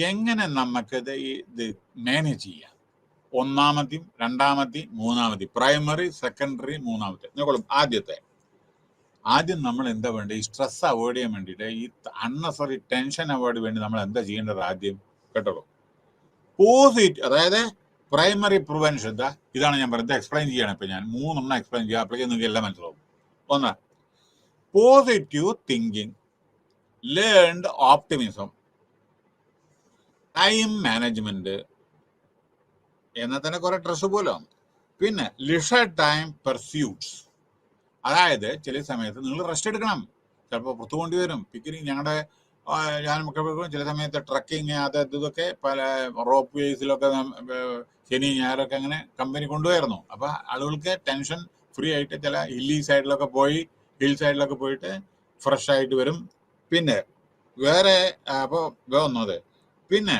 എങ്ങനെ നമുക്കിത് മാനേജ് ചെയ്യാം. ഒന്നാമത്തെയും രണ്ടാമത്തെയും മൂന്നാമത്തെയും, പ്രൈമറി, സെക്കൻഡറി, മൂന്നാമത്തെ. നോക്കോളൂ, ആദ്യം നമ്മൾ എന്താ വേണ്ടത്? ഈ സ്ട്രെസ് അവോയ്ഡ് ചെയ്യാൻ വേണ്ടിയിട്ട്, ഈ അൺനെസറി ടെൻഷൻ അവോയ്ഡ് വേണ്ടി നമ്മൾ എന്താ ചെയ്യേണ്ടത്? ആദ്യം കേട്ടോളൂ, പോസിറ്റീവ്, അതായത് പ്രൈമറി പ്രിവെൻഷൻ. ഇതാണ് ഞാൻ പറയുന്നത്, എക്സ്പ്ലെയിൻ ചെയ്യണം. ഇപ്പം ഞാൻ 3 എക്സ്പ്ലെയിൻ ചെയ്യാം, അപ്പോഴേക്കും നിങ്ങൾക്ക് എല്ലാം മനസ്സിലാവും. ഒന്ന്, positive thinking, learned optimism, time management, എന്നാൽ തന്നെ കുറെ സ്ട്രെസ് പോലും. പിന്നെ ലിഷർ ടൈം പെർസ്യൂട്ട്സ്, അതായത് ചില സമയത്ത് നിങ്ങൾ റെസ്റ്റ് എടുക്കണം. ചിലപ്പോൾ പുറത്തു കൊണ്ടി വരും, പിക്നിക്. ഞാൻ ചില സമയത്ത് ട്രക്കിങ്, ഇതൊക്കെ പല റോപ്പ് വേസിലൊക്കെ ശനി ഞായറൊക്കെ അങ്ങനെ കമ്പനി കൊണ്ടുപോയിരുന്നു. അപ്പോൾ ആളുകൾക്ക് ടെൻഷൻ ഫ്രീ ആയിട്ട് ചില ഹിൽ സൈഡിലൊക്കെ പോയിട്ട് ഫ്രഷ് ആയിട്ട് വരും. പിന്നെ വേറെ ഒന്നത്. പിന്നെ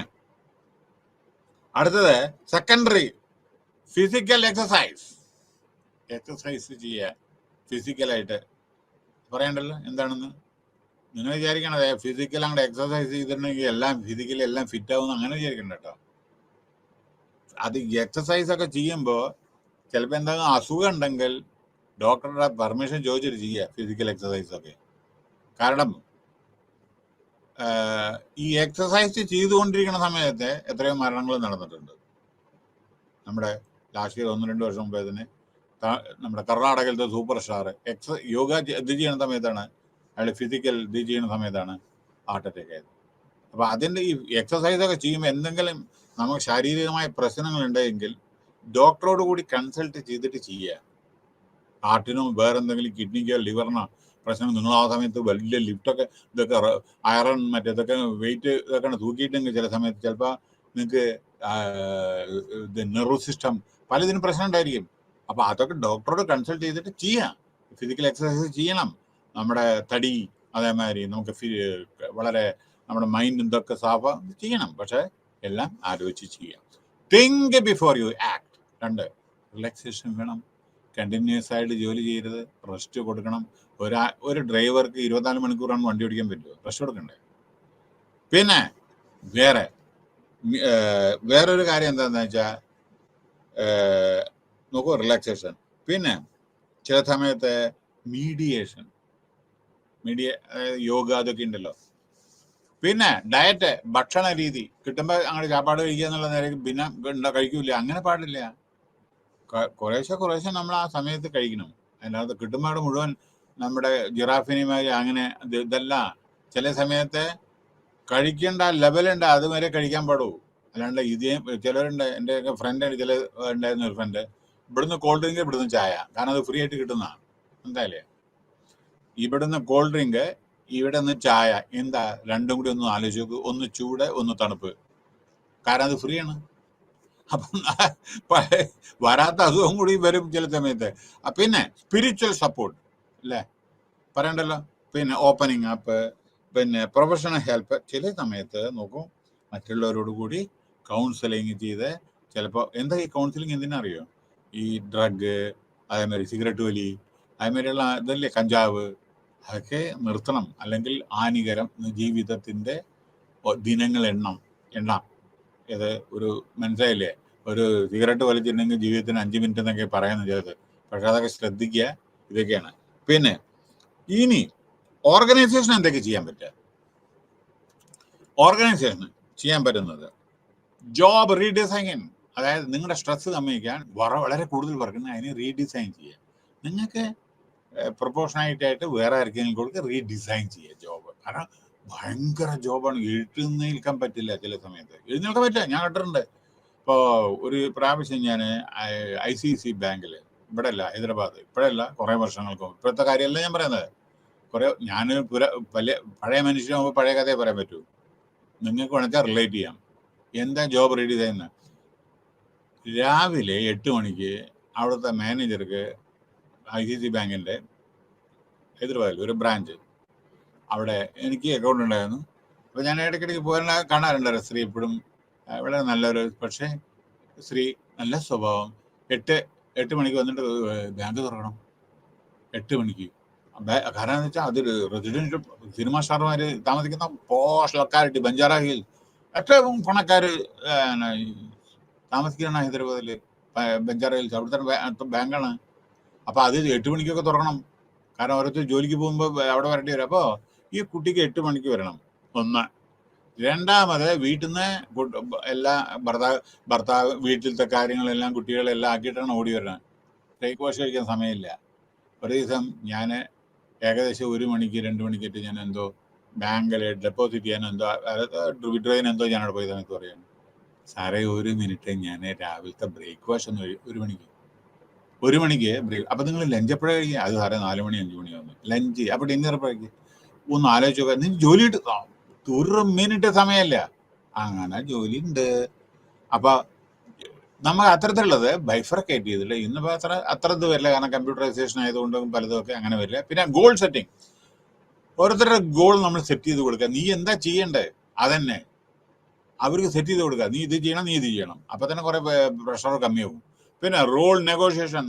അടുത്തത് സെക്കൻഡറി ഫിസിക്കൽ എക്സസൈസ് ചെയ്യുക. ഫിസിക്കലായിട്ട് പറയണ്ടല്ലോ എന്താണെന്ന് നിങ്ങൾ വിചാരിക്കണത്. ഫിസിക്കൽ അങ്ങോട്ട് എക്സസൈസ് ചെയ്തിട്ടുണ്ടെങ്കിൽ എല്ലാം ഫിസിക്കലി എല്ലാം ഫിറ്റ് ആവുമെന്ന് അങ്ങനെ വിചാരിക്കണ്ട കേട്ടോ. അത് എക്സസൈസ് ഒക്കെ ചെയ്യുമ്പോൾ ചിലപ്പോൾ എന്തെങ്കിലും അസുഖം ഉണ്ടെങ്കിൽ ഡോക്ടറുടെ പെർമിഷൻ ചോദിച്ചിട്ട് ചെയ്യുക ഫിസിക്കൽ എക്സസൈസ് ഒക്കെ. കാരണം ഈ എക്സസൈസ് ചെയ്തുകൊണ്ടിരിക്കുന്ന സമയത്ത് എത്രയോ മരണങ്ങൾ നടന്നിട്ടുണ്ട്. നമ്മുടെ ലാസ്റ്റ് ഇയർ 1-2 വർഷം മുമ്പേ തന്നെ നമ്മുടെ കർണാടകയിലത്തെ സൂപ്പർ സ്റ്റാർ യോഗ ഇത് ചെയ്യുന്ന സമയത്താണ്, അയാൾ ഫിസിക്കൽ ഇത് ചെയ്യുന്ന സമയത്താണ് ഹാർട്ട് അറ്റാക്ക് ആയത്. അപ്പോൾ അതിൻ്റെ ഈ എക്സസൈസൊക്കെ ചെയ്യുമ്പോൾ എന്തെങ്കിലും നമുക്ക് ശാരീരികമായ പ്രശ്നങ്ങൾ ഉണ്ടെങ്കിൽ ഡോക്ടറോട് കൂടി കൺസൾട്ട് ചെയ്തിട്ട് ചെയ്യുക. ഹാർട്ടിനോ വേറെ എന്തെങ്കിലും കിഡ്നിക്കോ ലിവറിനോ പ്രശ്നം, നിങ്ങൾ ആ സമയത്ത് വലിയ ലിഫ്റ്റൊക്കെ ഇതൊക്കെ അയറൺ മറ്റേതൊക്കെ വെയിറ്റ് ഇതൊക്കെയാണ് തൂക്കിയിട്ടെങ്കിൽ ചില സമയത്ത് ചിലപ്പോൾ നിങ്ങൾക്ക് നെർവ് സിസ്റ്റം പലതിനും പ്രശ്നം ഉണ്ടായിരിക്കും. അപ്പോൾ അതൊക്കെ ഡോക്ടറോട് കൺസൾട്ട് ചെയ്തിട്ട് ചെയ്യാം. ഫിസിക്കൽ എക്സസൈസ് ചെയ്യണം. നമ്മുടെ തടി അതേമാതിരി നമുക്ക് വളരെ നമ്മുടെ മൈൻഡ് ഇതൊക്കെ സാഫ് ചെയ്യണം. പക്ഷെ എല്ലാം ആലോചിച്ച് ചെയ്യാം. Think before you act. 2, relaxation വേണം. കണ്ടിന്യൂസ് ആയിട്ട് ജോലി ചെയ്യരുത്, റെസ്റ്റ് കൊടുക്കണം. ഒരു ഡ്രൈവർക്ക് 24 മണിക്കൂറാണ് വണ്ടി ഓടിക്കാൻ പറ്റുമോ? റെസ്റ്റ് കൊടുക്കണ്ടേ? പിന്നെ വേറൊരു കാര്യം എന്താണെന്ന് വെച്ചാൽ നോക്കൂ, റിലാക്സേഷൻ. പിന്നെ ചില സമയത്ത് മീഡിയേഷൻ, യോഗ, അതൊക്കെ ഉണ്ടല്ലോ. പിന്നെ ഡയറ്റ്, ഭക്ഷണ രീതി. കിട്ടുമ്പോൾ അങ്ങനെ ചാപ്പാട് കഴിക്കുക എന്നുള്ള നേരം പിന്നെ കഴിക്കൂല, അങ്ങനെ പാടില്ല. കുറേശ്ശെ നമ്മൾ ആ സമയത്ത് കഴിക്കണം. അല്ലാതെ കിട്ടുമ്പോൾ മുഴുവൻ നമ്മുടെ ജിറാഫിനിമാര് അങ്ങനെ ഇതല്ല. ചില സമയത്ത് കഴിക്കേണ്ട ലെവലുണ്ട്, അതുവരെ കഴിക്കാൻ പാടുള്ളൂ. അല്ലാണ്ട് ഇതേ ചിലരുണ്ട്, എൻ്റെ ഫ്രണ്ട് ഉണ്ടായിരുന്ന ഒരു ഫ്രണ്ട്, ഇവിടുന്ന് കോൾഡ് ഡ്രിങ്ക്, ഇവിടുന്ന് ചായ, കാരണം അത് ഫ്രീ ആയിട്ട് കിട്ടുന്നതാണ്. എന്തായാലേ ഇവിടുന്ന് കോൾഡ് ഡ്രിങ്ക്, ഇവിടെ നിന്ന് ചായ, എന്താ രണ്ടും കൂടി ഒന്ന് ആലോചിച്ച് നോക്ക്. ഒന്ന് ചൂട്, ഒന്ന് തണുപ്പ്, കാരണം അത് ഫ്രീ ആണ്. അപ്പം വരാത്ത അസുഖം കൂടി വരും ചില സമയത്ത്. പിന്നെ സ്പിരിച്വൽ സപ്പോർട്ട് അല്ലേ, പറയണ്ടല്ലോ. പിന്നെ ഓപ്പണിങ് അപ്പ്, പിന്നെ പ്രൊഫഷണൽ ഹെൽപ്പ്. ചില സമയത്ത് നോക്കും, മറ്റുള്ളവരോട് കൂടി കൗൺസിലിങ് ചെയ്ത്, ചിലപ്പോൾ എന്താ ഈ കൗൺസിലിംഗ് എന്തിനറിയോ, ഈ ഡ്രഗ്, അതേമാതിരി സിഗരറ്റ് വലി, അതേമാതിരിയുള്ള ഇതല്ലേ, കഞ്ചാവ്, അതൊക്കെ നിർത്തണം, അല്ലെങ്കിൽ ഹാനികരം. ജീവിതത്തിൻ്റെ ദിനങ്ങൾ എണ്ണാം. ഇത് ഒരു മനസ്സിലായില്ലേ, ഒരു സിഗരറ്റ് വലിച്ചിട്ടുണ്ടെങ്കിൽ ജീവിതത്തിന് 5 മിനിറ്റ് എന്നൊക്കെ പറയുന്നത് ചിലത്. പക്ഷെ അതൊക്കെ ശ്രദ്ധിക്കുക. ഇതൊക്കെയാണ്. പിന്നെ ഇനി ഓർഗനൈസേഷൻ എന്തൊക്കെ ചെയ്യാൻ പറ്റുക? ഓർഗനൈസേഷൻ ചെയ്യാൻ പറ്റുന്നത് ജോബ് റീഡിസൈൻ. അതായത് നിങ്ങളുടെ സ്ട്രെസ് കമ്മിക്കാൻ വളരെ കൂടുതൽ വർക്കുന്ന അതിന് റീഡിസൈൻ ചെയ്യുക. നിങ്ങൾക്ക് പ്രൊപ്പോർഷനായിട്ടായിട്ട് വേറെ ആർക്കെങ്കിലും കൊടുക്കുക, റീഡിസൈൻ ചെയ്യുക ജോബ്. കാരണം ഭയങ്കര ജോബാണ്, എഴുന്നേൽക്കാൻ പറ്റില്ല. ചില സമയത്ത് എഴുന്നേൽക്കാൻ പറ്റില്ല. ഞാൻ കേട്ടിട്ടുണ്ട്. ഇപ്പോൾ ഒരു പ്രാവശ്യം ഞാൻ ICICI ബാങ്കിൽ, ഇവിടെ അല്ല, ഹൈദരാബാദ്, ഇപ്പോഴല്ല, കുറേ വർഷങ്ങൾക്ക് മുമ്പ്, ഇപ്പോഴത്തെ കാര്യമല്ല ഞാൻ പറയുന്നത്. ഞാൻ പഴയ മനുഷ്യനാകുമ്പോൾ പഴയ കഥയെ പറയാൻ പറ്റൂ. നിങ്ങൾക്ക് വേണമെങ്കിൽ റിലേറ്റ് ചെയ്യാം. എന്താ ജോബ് റീഡിസൈൻ? രാവിലെ 8 മണിക്ക് അവിടുത്തെ മാനേജർക്ക് ICICI ബാങ്കിൻ്റെ ഹൈദരാബാദിൽ ഒരു ബ്രാഞ്ച്, അവിടെ എനിക്ക് അക്കൗണ്ട് ഉണ്ടായിരുന്നു. അപ്പോൾ ഞാൻ ഇടയ്ക്കിടയ്ക്ക് പോകാൻ കാണാറുണ്ട്. സ്ത്രീ ഇപ്പോഴും വളരെ നല്ലൊരു, പക്ഷേ സ്ത്രീ നല്ല സ്വഭാവം. 8 മണിക്ക് വന്നിട്ട് ബാങ്ക് തുറക്കണം. 8 മണിക്ക്. കാരണം എന്ന് വെച്ചാൽ അതൊരു റെസിഡൻഷ്യൽ, സിനിമാ സ്റ്റാർമാർ താമസിക്കുന്ന പോഷ് ലൊക്കാലിറ്റി, ബഞ്ചാറ ഹിൽ, ഏറ്റവും പണക്കാർ താമസിക്കുകയാണ് ഹൈദരാബാദിൽ, ബഞ്ചാറ ഹിൽസ്. അവിടുത്തെ ബാങ്കാണ്. അപ്പോൾ അത് 8 മണിക്കൊക്കെ തുറക്കണം. കാരണം ഓരോരുത്തർ ജോലിക്ക് പോകുമ്പോൾ അവിടെ വരേണ്ടി വരും. അപ്പോൾ ഈ കുട്ടിക്ക് 8 മണിക്ക് വരണം, ഒന്ന്. രണ്ടാമത് വീട്ടിൽ നിന്ന് എല്ലാ ഭർത്താവ് വീട്ടിലത്തെ കാര്യങ്ങളെല്ലാം കുട്ടികളെല്ലാം ആക്കിയിട്ടാണ് ഓടി വരണം. ബ്രേക്ക്ഫാസ്റ്റ് കഴിക്കാൻ സമയമില്ല. ഒരു ദിവസം ഞാൻ ഏകദേശം 1 മണിക്ക് 2 മണിക്കിട്ട് ഞാൻ എന്തോ ബാങ്കിൽ ഡെപ്പോസിറ്റ് ചെയ്യാൻ എന്തോ വിഡ്രോ ചെയ്യാൻ എന്തോ ഞാനവിടെ പോയി സമയത്ത് പറയുകയാണ്, സാറേ 1 മിനിറ്റ്, ഞാൻ രാവിലത്തെ ബ്രേക്ക്ഫാസ്റ്റ് ഒന്ന് 1 മണിക്ക് ബ്രേക്ക്. അപ്പം നിങ്ങൾ ലഞ്ച് എപ്പോഴാണ് കഴിക്കുക? അത് സാറേ 4 മണി 5 മണി വന്നു ലഞ്ച്. അപ്പോൾ ഡിന്നർ എപ്പോഴേക്ക്? ഒന്ന് ആലോചിച്ച് നോക്കുക. നിങ്ങൾ ജോലി 1 മിനിറ്റ് സമയമല്ല, അങ്ങനെ ജോലി ഉണ്ട്. അപ്പോൾ നമ്മൾ അത്തരത്തിലുള്ളത് ബൈഫർക്കേറ്റ് ചെയ്തില്ല. ഇന്നിപ്പോൾ അത്ര ഇത് വരില്ല, കാരണം കമ്പ്യൂട്ടറൈസേഷൻ ആയതുകൊണ്ടും പലതൊക്കെ അങ്ങനെ വരില്ല. പിന്നെ ഗോൾ സെറ്റിംഗ്, ഓരോരുത്തരുടെ ഗോൾ നമ്മൾ സെറ്റ് ചെയ്ത് കൊടുക്കുക. നീ എന്താ ചെയ്യേണ്ടത് അതന്നെ അവർക്ക് സെറ്റ് ചെയ്ത് കൊടുക്കുക. നീ ഇത് ചെയ്യണം, നീ ഇത് ചെയ്യണം. അപ്പം തന്നെ കുറേ പ്രഷർ കമ്മിയാവും. പിന്നെ റോൾ നെഗോഷിയേഷൻ.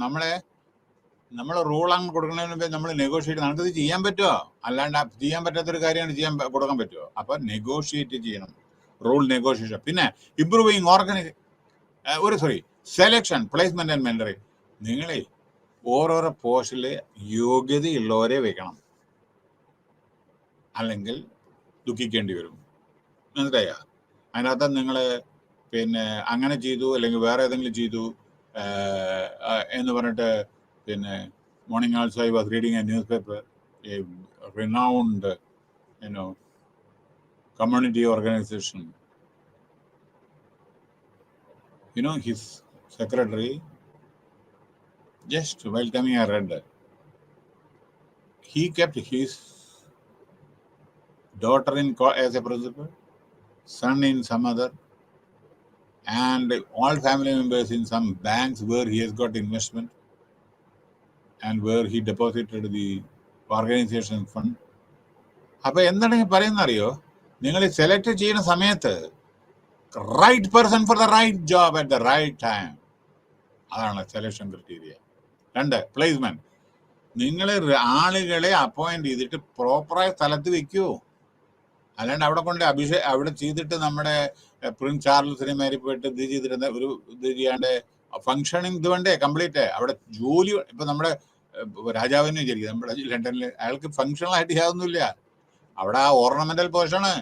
നമ്മൾ റോൾ അങ്ങ് കൊടുക്കുന്നതിന് മുമ്പേ നമ്മൾ നെഗോഷിയേറ്റ്, നമുക്കിത് ചെയ്യാൻ പറ്റുമോ, അല്ലാണ്ട് ചെയ്യാൻ പറ്റാത്തൊരു കാര്യമാണ് കൊടുക്കാൻ പറ്റുമോ? അപ്പം നെഗോഷിയേറ്റ് ചെയ്യണം, റോൾ നെഗോഷിയേഷൻ. പിന്നെ improving selection, placement and mentoring. നിങ്ങളെ ഓരോരോ പോസ്റ്റിൽ യോഗ്യതയുള്ളവരെ വെക്കണം, അല്ലെങ്കിൽ ദുഃഖിക്കേണ്ടി വരും. മനസ്സിലായ? അതിനകത്ത് നിങ്ങൾ പിന്നെ അങ്ങനെ ചെയ്തു, അല്ലെങ്കിൽ വേറെ ഏതെങ്കിലും ചെയ്തു എന്ന് പറഞ്ഞിട്ട്, പിന്നെ morning also I was reading A news paper, A renowned community organization. His secretary, just while coming I read that he kept his daughter as a principal, son in some other, and all family members in some banks where he has got investment and where he deposited the organization fund. അപ്പോൾ എന്താണ് പറയുന്നറിയോ, നിങ്ങൾ സെലക്ട് ചെയ്യുന്ന സമയത്ത് right person for the right job at the right time, അതാണ് സെലക്ഷൻ ക്രൈറ്റീരിയ. 2, പ്ലേസ്മെന്റ്. നിങ്ങൾ ആളുകളെ അപ്പോയിന്റ് ചെയ്തിട്ട് പ്രോപ്പറായ സ്ഥലത്ത് വെക്കൂ. അല്ലാണ്ട് അവിടെ കൊണ്ട് അവിടെ ചെയ്തിട്ട് നമ്മുടെ പ്രിൻസ് ചാർൾസിനെ മാരി പോയിട്ട് ഇത് ചെയ്തിട്ട് ഒരു ഇത് ചെയ്യാണ്ട് ഫങ്ഷനിങ് ഇത് വേണ്ടേ കംപ്ലീറ്റ്. അവിടെ ജോലി ഇപ്പൊ നമ്മുടെ രാജാവിനെ വിചാരിക്കുക, നമ്മുടെ ലണ്ടനിൽ അയാൾക്ക് ഫങ്ഷണലായിട്ട് ചെയ്യാതൊന്നുമില്ല, അവിടെ ആ ഓർണമെന്റൽ പോർഷനാണ്.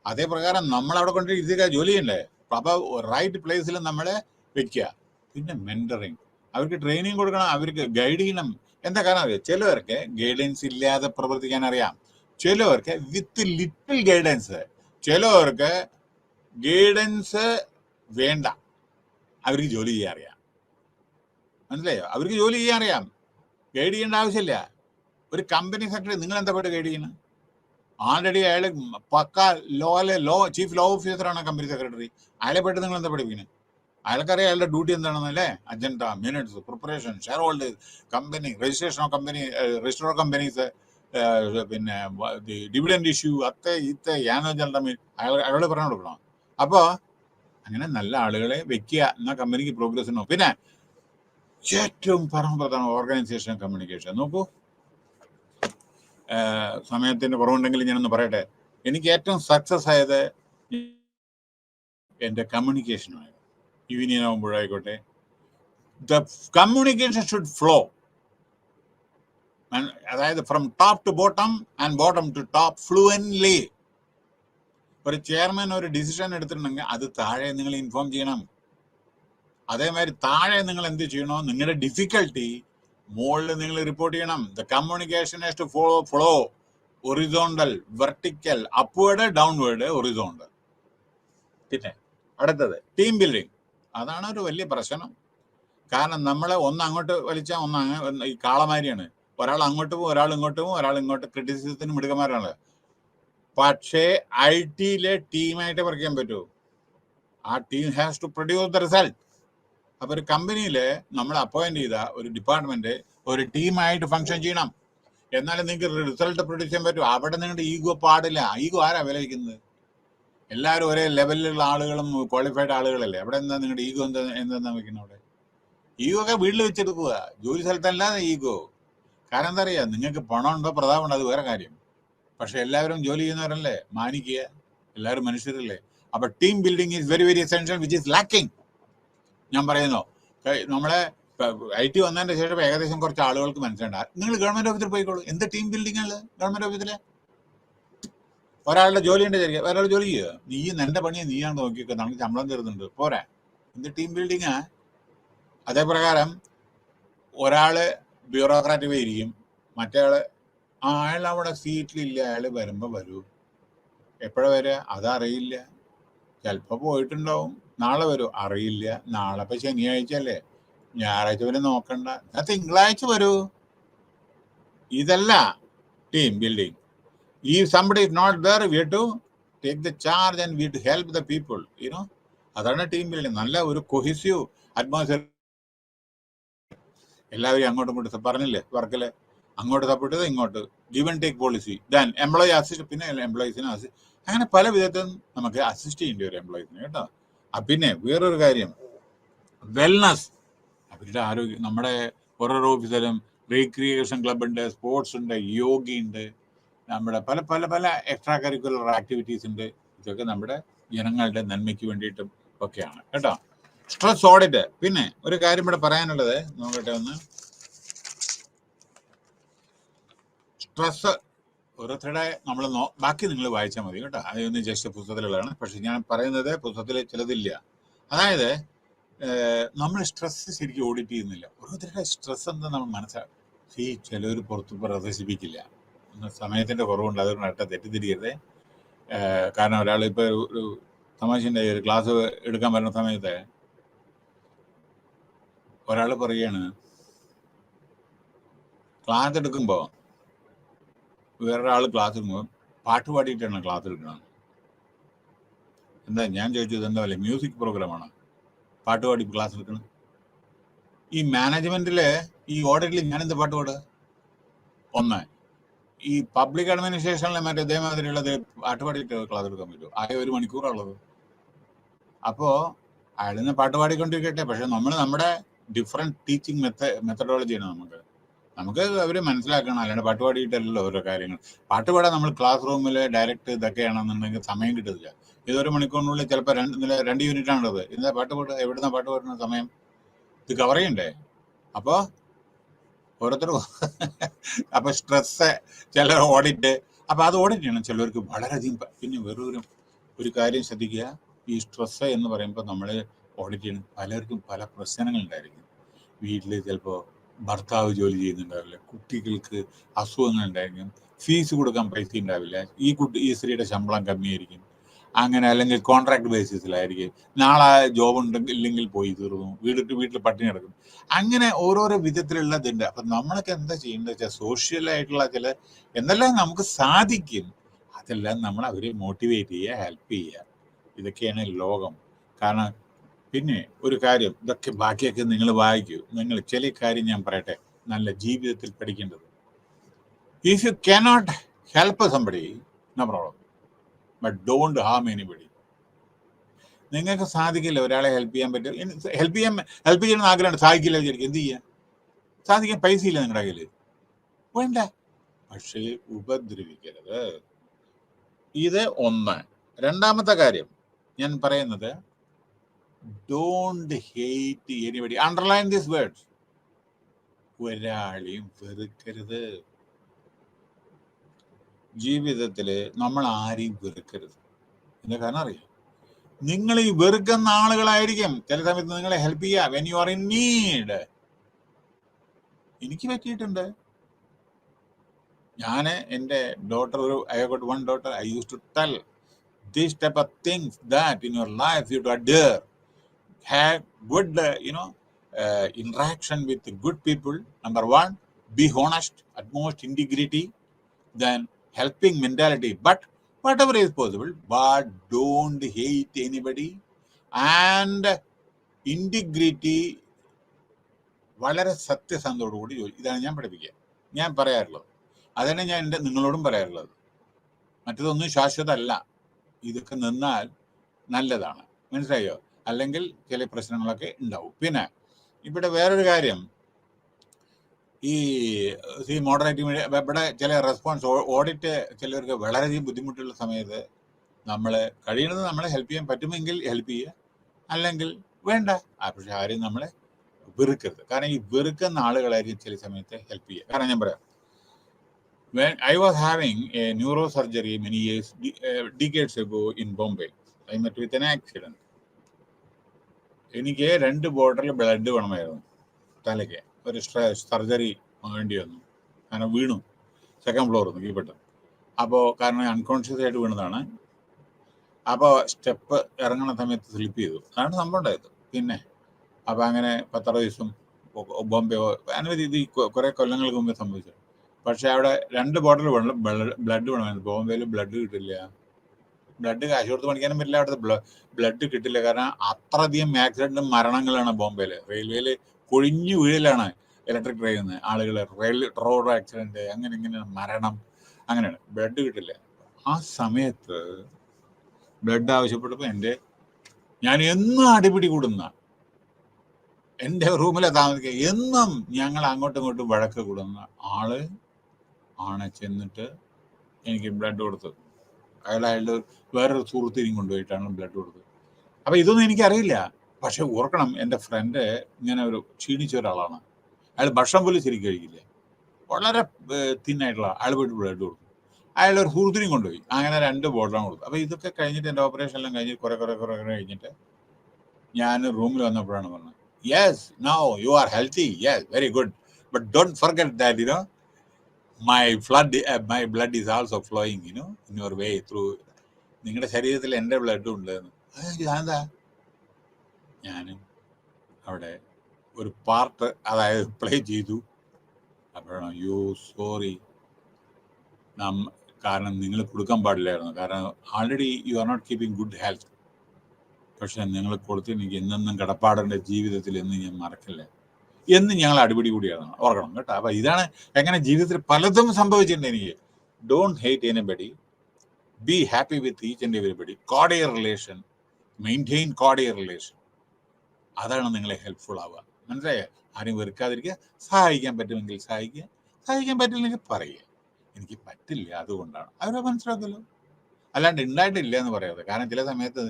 അതേ പ്രകാരം നമ്മൾ അവിടെ കൊണ്ട് ഇരുത്തിക്കുക, ജോലി ചെയ്യണ്ടേ. അപ്പൊ റൈറ്റ് പ്ലേസിൽ നമ്മളെ വെക്കുക. പിന്നെ മെന്ററിങ്, അവർക്ക് ട്രെയിനിങ് കൊടുക്കണം, അവർക്ക് ഗൈഡ് ചെയ്യണം. എന്താ കാരണം അറിയാം, ചിലവർക്ക് ഗൈഡൻസ് ഇല്ലാതെ പ്രവർത്തിക്കാൻ അറിയാം, ചിലവർക്ക് വിത്ത് ലിറ്റിൽ ഗൈഡൻസ്, ചിലവർക്ക് ഗൈഡൻസ് വേണ്ട, അവർക്ക് ജോലി ചെയ്യാൻ അറിയാം. മനസ്സിലായോ? അവർക്ക് ജോലി ചെയ്യാൻ അറിയാം, ഗൈഡ് ചെയ്യേണ്ട ആവശ്യമില്ല. ഒരു കമ്പനി സെക്രട്ടറി നിങ്ങൾ എന്താ പോയിട്ട് ഗൈഡ് ചെയ്യണം? ആൾറെഡി അയാൾ പക്ക ചീഫ് ലോ ഓഫീസറാണ് കമ്പനി സെക്രട്ടറി. അയാളെ പോയിട്ട് നിങ്ങൾ എന്താ പഠിപ്പിക്കുന്നത്? അയാൾക്കറിയാം അയാളുടെ ഡ്യൂട്ടി എന്താണെന്നല്ലേ. Agenda, minutes, preparation, share holders, company registration of company, register of companies, പിന്നെ dividend issue, annual general meeting അയാളോട് പറഞ്ഞു കൊടുക്കണം. അപ്പോൾ അങ്ങനെ നല്ല ആളുകളെ വെക്കുക, എന്നാൽ കമ്പനിക്ക് പ്രോഗ്രസ് ഉണ്ടാവും. പിന്നെ ഏറ്റവും പരമപ്രധാനം ഓർഗനൈസേഷൻ കമ്മ്യൂണിക്കേഷൻ. നോക്കൂ, സമയത്തിന് കുറവുണ്ടെങ്കിൽ ഞാനൊന്ന് പറയട്ടെ. എനിക്ക് ഏറ്റവും സക്സസ് ആയത് എൻ്റെ കമ്മ്യൂണിക്കേഷനാണ്. ഈവനിങ് ആകുമ്പോഴായിക്കോട്ടെ, ദ കമ്മ്യൂണിക്കേഷൻ ഷുഡ് ഫ്ലോ, അതായത് from top to bottom and bottom to top fluently. ഒരു ചെയർമാൻ ഒരു ഡിസിഷൻ എടുത്തിട്ടുണ്ടെങ്കിൽ അത് താഴെ നിങ്ങൾ ഇൻഫോം ചെയ്യണം. അതേമാതിരി താഴെ നിങ്ങൾ എന്ത് ചെയ്യണോ, നിങ്ങളുടെ ഡിഫിക്കൽട്ടി മുകളിൽ നിങ്ങൾ റിപ്പോർട്ട് ചെയ്യണം. The communication has to flow horizontal, vertical, upward, downward, horizontal. പിന്നെ അടുത്തത് ടീം ബിൽഡിംഗ്. അതാണ് ഒരു വലിയ പ്രശ്നം. കാരണം നമ്മളെ ഒന്ന് അങ്ങോട്ട് വലിച്ചാൽ ഒന്ന് ഈ കാളമാരിയാണ്. ഒരാൾ അങ്ങോട്ട് പോകും, ഒരാൾ ഇങ്ങോട്ട് പോകും, ഒരാൾ ഇങ്ങോട്ട്. ക്രിറ്റിസിസത്തിന് മിടുക്കന്മാരാണ്. പക്ഷേ IT-യിലെ ടീമായിട്ട് വർക്ക് ചെയ്യാൻ പറ്റൂ. ആ team has to produce the result. അപ്പൊ ഒരു കമ്പനിയിൽ നമ്മൾ അപ്പോയിന്റ് ചെയ്ത ഒരു ഡിപ്പാർട്ട്മെന്റ് ഒരു ടീമായിട്ട് ഫങ്ഷൻ ചെയ്യണം, എന്നാലും നിങ്ങൾക്ക് റിസൾട്ട് പ്രൊഡ്യൂസ് ചെയ്യാൻ പറ്റും. അവിടെ നിങ്ങളുടെ ഈഗോ പാടില്ല. ഈഗോ ആരാ വിലയിക്കുന്നത്? എല്ലാവരും ഒരേ ലെവലിലുള്ള ആളുകളും ക്വാളിഫൈഡ് ആളുകളല്ലേ. അവിടെ എന്താ നിങ്ങളുടെ ഈഗോ എന്താ വെക്കുന്നത്? അവിടെ ഈഗോ ഒക്കെ വീട്ടിൽ വെച്ചെടുക്കുക, ജോലി സ്ഥലത്തല്ലാതെ ഈഗോ. കാരണം എന്താ അറിയാം, നിങ്ങൾക്ക് പണം ഉണ്ടോ, പ്രതാപമുണ്ടോ, അത് വേറെ കാര്യം. പക്ഷെ എല്ലാവരും ജോലി ചെയ്യുന്നവരല്ലേ, മാനിക്കുക, എല്ലാവരും മനുഷ്യരല്ലേ. അപ്പൊ team building is very very essential, which is lacking. ഞാൻ പറയുന്നു, നമ്മളെ IT വന്നതിന്റെ ശേഷം ഏകദേശം കുറച്ച് ആളുകൾക്ക് മനസ്സിലുണ്ട്. നിങ്ങൾ ഗവൺമെന്റ് ഓഫീസിൽ പോയിക്കോളൂ, എന്ത് ടീം ബിൽഡിംഗ് ആണ് ഗവൺമെന്റ് ഓഫീസിലെ? ഒരാളുടെ ജോലി ഉണ്ട് വിചാരിക്കുക, ഒരാൾ ജോലി ചെയ്യുക, നീ നിന്റെ പണിയെ നീയാണ് നോക്കിയൊക്കെ, നമുക്ക് ശമ്പളം തരുന്നുണ്ട്, പോരാ. എന്ത് ടീം ബിൽഡിംഗ്? അതേ പ്രകാരം ഒരാള് ബ്യൂറോക്രാറ്റ് പോയിരിക്കും, മറ്റേ ആള് അയാൾ അവിടെ സീറ്റിലില്ല, അയാൾ വരുമ്പോ വരൂ. എപ്പോഴാ വരിക അതറിയില്ല, ചിലപ്പോ പോയിട്ടുണ്ടാവും, നാളെ വരൂ അറിയില്ല, നാളെ ഇപ്പൊ ശനിയാഴ്ച അല്ലേ, ഞായറാഴ്ച വരെ നോക്കണ്ട, തിങ്കളാഴ്ച വരൂ. ഇതല്ല team building. If somebody is not there, we have to take the charge and we have to help the people, അതാണ് ടീം ബിൽഡിംഗ്. നല്ല ഒരു കൊഹീസീവ് അറ്റ്മോസ്ഫിയർ. എല്ലാവരും അങ്ങോട്ടും ഇങ്ങോട്ടും പറഞ്ഞില്ലേ, വർക്കില് അങ്ങോട്ട് സപ്പോർട്ട് ചെയ്ത് ഇങ്ങോട്ട് give and take policy. Then employee assist, പിന്നെ എംപ്ലോയീസിനെ അങ്ങനെ പല വിധത്തിലും നമുക്ക് അസിസ്റ്റ് ചെയ്യേണ്ടി വരും എംപ്ലോയീസിന്, കേട്ടോ. പിന്നെ വേറൊരു കാര്യം, വെൽനസ്. അവരുടെ ആരോഗ്യം. നമ്മുടെ ഓരോരോ ഓഫീസിലും റീക്രിയേഷൻ ക്ലബ് ഉണ്ട്, സ്പോർട്സ് ഉണ്ട്, യോഗയുണ്ട്, നമ്മുടെ പല പല പല എക്സ്ട്രാ കരിക്കുലർ ആക്ടിവിറ്റീസ് ഉണ്ട്. ഇതൊക്കെ നമ്മുടെ ജനങ്ങളുടെ നന്മയ്ക്ക് വേണ്ടിയിട്ടും ഒക്കെയാണ്, കേട്ടോ. Stress audit. പിന്നെ ഒരു കാര്യം ഇവിടെ പറയാനുള്ളത്, നോക്കട്ടെ ഒന്ന്. സ്ട്രെസ് ഓരോരുത്തരുടെ നമ്മൾ ബാക്കി നിങ്ങൾ വായിച്ചാൽ മതി, കേട്ടോ. അതൊന്നും ജസ്റ്റ് പുസ്തകത്തിലുള്ളതാണ്, പക്ഷെ ഞാൻ പറയുന്നത് പുസ്തകത്തിൽ ചിലതില്ല. അതായത് നമ്മൾ സ്ട്രെസ് ശരിക്കും ഓഡിറ്റ് ചെയ്യുന്നില്ല. ഓരോരുത്തരുടെ സ്ട്രെസ് എന്താ നമ്മൾ മനസ്സിലാക്കി. ചിലർ പുറത്ത് പ്രദർശിപ്പിക്കില്ല, സമയത്തിന്റെ കുറവുണ്ട്, അതുകൊണ്ട് തെറ്റിദ്ധരിക്കരുത്. കാരണം ഒരാൾ ഇപ്പൊ ഒരു തമാശൻ്റെ ഒരു ക്ലാസ് എടുക്കാൻ വരുന്ന സമയത്ത് ഒരാൾ പറയാണ്, ക്ലാസ് എടുക്കുമ്പോൾ വേറൊരാൾ ക്ലാസ് എടുക്കുമ്പോൾ പാട്ട് പാടിയിട്ടാണ് ക്ലാസ് എടുക്കണം. എന്താ ഞാൻ ചോദിച്ചത്, എന്താ പറയുക, മ്യൂസിക് പ്രോഗ്രാമാണ്, പാട്ട് പാടി ക്ലാസ് എടുക്കണം? ഈ മാനേജ്മെന്റില് ഈ ഓഡിറ്റിൽ ഞാനെന്ത് പാട്ട് പാടുക? ഒന്ന്, ഈ പബ്ലിക് അഡ്മിനിസ്ട്രേഷനിലെ മറ്റേ ഇതേമാതിരിയുള്ളത് പാട്ട് പാടിയിട്ട് ക്ലാസ് എടുക്കാൻ പറ്റുമോ? ആകെ 1 മണിക്കൂറുള്ളത്. അപ്പോൾ അയാളിന്ന് പാട്ട് പാടിക്കൊണ്ടിരിക്കട്ടെ, പക്ഷെ നമ്മൾ നമ്മുടെ ഡിഫറെൻറ്റ് ടീച്ചിങ് മെത്തഡോളജിയാണ് നമുക്ക് അവര് മനസ്സിലാക്കണം. അല്ലാണ്ട് പാട്ട് പാടിയിട്ടല്ലോ ഓരോ കാര്യങ്ങൾ. പാട്ട് പാടാൻ നമ്മൾ ക്ലാസ് റൂമിൽ ഡയറക്റ്റ് ഇതൊക്കെയാണെന്നുണ്ടെങ്കിൽ സമയം കിട്ടത്തില്ല. ഇത് 1 മണിക്കൂറിനുള്ളിൽ ചിലപ്പോൾ 2 യൂണിറ്റ് ആണുള്ളത്. എന്താ പാട്ട് പാടുക? എവിടുന്ന പാട്ട് പാടുന്ന സമയം? ഇത് കവർ ചെയ്യണ്ടേ? അപ്പോൾ ഓരോരുത്തരും അപ്പോൾ സ്ട്രെസ്സ്, ചിലർ ഓഡിറ്റ്, അപ്പോൾ അത് ഓഡിറ്റ് ചെയ്യണം. ചിലർക്ക് വളരെയധികം പിന്നെ ഒരു കാര്യം ശ്രദ്ധിക്കുക, ഈ സ്ട്രെസ്സ് എന്ന് പറയുമ്പോൾ നമ്മൾ ഓഡിറ്റ് ചെയ്യണം. പലർക്കും പല പ്രശ്നങ്ങളുണ്ടായിരിക്കും. വീട്ടിൽ ചിലപ്പോൾ ഭർത്താവ് ജോലി ചെയ്യുന്നുണ്ടാവില്ല, കുട്ടികൾക്ക് അസുഖങ്ങളുണ്ടായിരിക്കും, ഫീസ് കൊടുക്കാൻ പൈസ ഉണ്ടാവില്ല, ഈ സ്ത്രീയുടെ ശമ്പളം കമ്മിയായിരിക്കും, അങ്ങനെ, അല്ലെങ്കിൽ കോൺട്രാക്ട് ബേസിസിലായിരിക്കും, നാളെ ജോബ് ഇല്ലെങ്കിൽ പോയി തീർന്നു, വീട്ടിൽ പട്ടിണി കിടക്കും. അങ്ങനെ ഓരോരോ വിധത്തിലുള്ളതുണ്ട്. അപ്പം നമ്മളൊക്കെ എന്താ ചെയ്യേണ്ടത് വെച്ചാൽ സോഷ്യലായിട്ടുള്ള ചില എന്തെല്ലാം നമുക്ക് സാധിക്കും അതെല്ലാം നമ്മൾ അവരെ മോട്ടിവേറ്റ് ചെയ്യുക, ഹെൽപ്പ് ചെയ്യുക. ഇതൊക്കെയാണ് ലോകം. കാരണം പിന്നെ ഒരു കാര്യം, ഇതൊക്കെ ബാക്കിയൊക്കെ നിങ്ങൾ വായിക്കൂ. നിങ്ങൾ ചില കാര്യം ഞാൻ പറയട്ടെ, നല്ല ജീവിതത്തിൽ പഠിക്കേണ്ടത്. If you cannot help somebody, no problem, but don't harm anybody. നിങ്ങൾക്ക് സാധിക്കില്ല ഒരാളെ ഹെൽപ്പ് ചെയ്യാൻ പറ്റും, ഹെൽപ്പ് ചെയ്യണമെന്ന് ആഗ്രഹമുണ്ട്, സാധിക്കില്ല വിചാരിക്കും, എന്ത് ചെയ്യാം? സാധിക്കാൻ പൈസ ഇല്ല നിങ്ങളുടെ കയ്യിൽ, വേണ്ട, പക്ഷേ ഉപദ്രവിക്കരുത്. ഇത് ഒന്ന്. രണ്ടാമത്തെ കാര്യം ഞാൻ പറയുന്നത്, don't hate anybody. Underline this words. ഒരാളെയും വെറുക്കരുത്. ജീവിതത്തിൽ നമ്മൾ ആരെയും വെറുക്കരുത്. എന്താ കാരണം അറിയാം? നിങ്ങൾ ഈ വെറുക്കുന്ന ആളുകളായിരിക്കും ചില സമയത്ത് നിങ്ങളെ ഹെൽപ്പ് ചെയ്യുക when you are in need. എനിക്ക് പറ്റിയിട്ടുണ്ട്. ഞാൻ എൻ്റെ daughter, I got one daughter, I use to tell these type of things that in your life you to adhere, have good interaction with good people. Number one, be honest, utmost integrity, then helping mentality, but whatever is possible, but don't hate anybody. And integrity, വളരെ സത്യസന്ധതയോടുകൂടി ഇതാണ് ഞാൻ പഠിപ്പിക്കുക, ഞാൻ പറയാറുള്ളത്. അതാണ് ഞാൻ നിങ്ങളോടും പറയാറുള്ളത്. മറ്റതൊന്നും ശാശ്വതമല്ല. ഇതൊക്കെ നിന്നാൽ നല്ലതാണ്, മനസ്സിലായോ? അല്ലെങ്കിൽ ചില പ്രശ്നങ്ങളൊക്കെ ഉണ്ടാവും. പിന്നെ ഇവിടെ വേറൊരു കാര്യം, ഈ മോഡറേറ്റിംഗ് ഇവിടെ ചില റെസ്പോൺസ് ഓഡിറ്റ് ചിലർക്ക് വളരെയധികം ബുദ്ധിമുട്ടുള്ള സമയത്ത് നമ്മൾ കഴിയുന്നത് നമ്മളെ ഹെൽപ്പ് ചെയ്യാൻ പറ്റുമെങ്കിൽ ഹെൽപ്പ് ചെയ്യുക, അല്ലെങ്കിൽ വേണ്ട. പക്ഷെ ആരെയും നമ്മളെ വെറുക്കരുത്. കാരണം ഈ വെറുക്കുന്ന ആളുകളായിരിക്കും ചില സമയത്ത് ഹെൽപ്പ് ചെയ്യുക. കാരണം ഞാൻ പറയാം, when I was having a neurosurgery many years, decades ago in Bombay, I met with an accident. എനിക്ക് 2 ബോട്ടിൽ ബ്ലഡ് വേണമായിരുന്നു തലയ്ക്ക്. ഒരു സർജറി വേണ്ടി വന്നു. കാരണം വീണു, സെക്കൻഡ് ഫ്ലോറിൽ നിന്ന് കീഴ്പ്പെട്ടു. അപ്പോൾ കാരണം അൺകോൺഷ്യസ് ആയിട്ട് വീണതാണ്. അപ്പോൾ സ്റ്റെപ്പ് ഇറങ്ങുന്ന സമയത്ത് സ്ലിപ്പ് ചെയ്തു. അതാണ് സംഭവം ഉണ്ടായത്. പിന്നെ അപ്പോൾ അങ്ങനെ 10-60 ദിവസം ബോംബെ, അനവധി ഇത് കുറേ കൊല്ലങ്ങൾക്ക് മുമ്പേ സംഭവിച്ചു. പക്ഷെ അവിടെ 2 ബോട്ടിൽ ബ്ലഡ് വേണമായിരുന്നു. ബോംബെയിൽ ബ്ലഡ് കിട്ടില്ല. ബ്ലഡ് കാശ് കൊടുത്ത് മേടിക്കാനും പറ്റില്ല. അവിടുത്തെ ബ്ലഡ് കിട്ടില്ല. കാരണം അത്രയധികം ആക്സിഡന്റും മരണങ്ങളാണ് ബോംബെയിൽ. റെയിൽവേയിൽ കൊഴിഞ്ഞു വീഴലാണ് ഇലക്ട്രിക് ട്രെയിനിൽ നിന്ന് ആളുകൾ. റോഡ് ആക്സിഡന്റ്, അങ്ങനെ ഇങ്ങനെ മരണം, അങ്ങനെയാണ്. ബ്ലഡ് കിട്ടില്ല. ആ സമയത്ത് ബ്ലഡ് ആവശ്യപ്പെട്ടപ്പോൾ ഞാൻ എന്നും അടിപിടി കൂടുന്ന, എൻ്റെ റൂമിലെ താമസിക്കുക, എന്നും ഞങ്ങൾ അങ്ങോട്ടും ഇങ്ങോട്ടും വഴക്ക് കൂടുന്ന ആണ് ചെന്നിട്ട് എനിക്ക് ബ്ലഡ് കൊടുത്തത്. അയാളുടെ വേറൊരു സുഹൃത്തിനെയും കൊണ്ടുപോയിട്ടാണ് ബ്ലഡ് കൊടുത്തത്. അപ്പം ഇതൊന്നും എനിക്കറിയില്ല. പക്ഷെ ഓർക്കണം, എൻ്റെ ഫ്രണ്ട് ഇങ്ങനെ ഒരു ക്ഷീണിച്ച ഒരാളാണ്. അയാൾ ഭക്ഷണം പോലും ശരിക്കും കഴിക്കില്ല, വളരെ തിന്നായിട്ടുള്ള. അയാൾ പോയിട്ട് ബ്ലഡ് കൊടുത്തു. അയാളുടെ ഒരു സുഹൃത്തിനെയും കൊണ്ടുപോയി. അങ്ങനെ 2 ബോട്ടിലാണ് കൊടുത്തു. അപ്പോൾ ഇതൊക്കെ കഴിഞ്ഞിട്ട്, എൻ്റെ ഓപ്പറേഷൻ എല്ലാം കഴിഞ്ഞിട്ട് കുറെ കഴിഞ്ഞിട്ട് ഞാൻ റൂമിൽ വന്നപ്പോഴാണ് പറഞ്ഞത്, yes, now you are healthy, yes, very good, but don't forget that my blood is also flowing in your way through. നിങ്ങളുടെ ശരീരത്തിൽ എൻ്റെ ബ്ലഡും ഉണ്ട്. എന്താ? ഞാൻ അവിടെ ഒരു പാർട്ട് അതായത് പ്ലേ ചെയ്തു. അപ്പോഴാണ് സോറി, കാരണം നിങ്ങൾ കൊടുക്കാൻ പാടില്ലായിരുന്നു. കാരണം already you are not keeping good health. പക്ഷെ നിങ്ങൾ കൊടുത്ത് എനിക്ക് എന്നെന്നും കടപ്പാടുണ്ട് ജീവിതത്തിൽ എന്ന് ഞാൻ മറക്കില്ല എന്ന് ഞങ്ങൾ അടിപിടി കൂടിയാണ്. ഓർക്കണം കേട്ടോ. അപ്പം ഇതാണ് എങ്ങനെ ജീവിതത്തിൽ പലതും സംഭവിച്ചിട്ടുണ്ട് എനിക്ക്. Don't hate anybody, be happy with each and everybody, cordial relation, maintain cordial relation. അതാണ് നിങ്ങളെ ഹെൽപ്ഫുൾ ആവുക. മനസ്സിലായോ? ആരും വെറുക്കാതിരിക്കുക. സഹായിക്കാൻ പറ്റുമെങ്കിൽ സഹായിക്കുക, സഹായിക്കാൻ പറ്റില്ലെങ്കിൽ പറയുക, എനിക്ക് പറ്റില്ല അതുകൊണ്ടാണ്. അവരെ മനസ്സിലാക്കല്ലോ. അല്ലാണ്ട് ഉണ്ടായിട്ടില്ല എന്ന് പറയാതെ. കാരണം ചില സമയത്ത്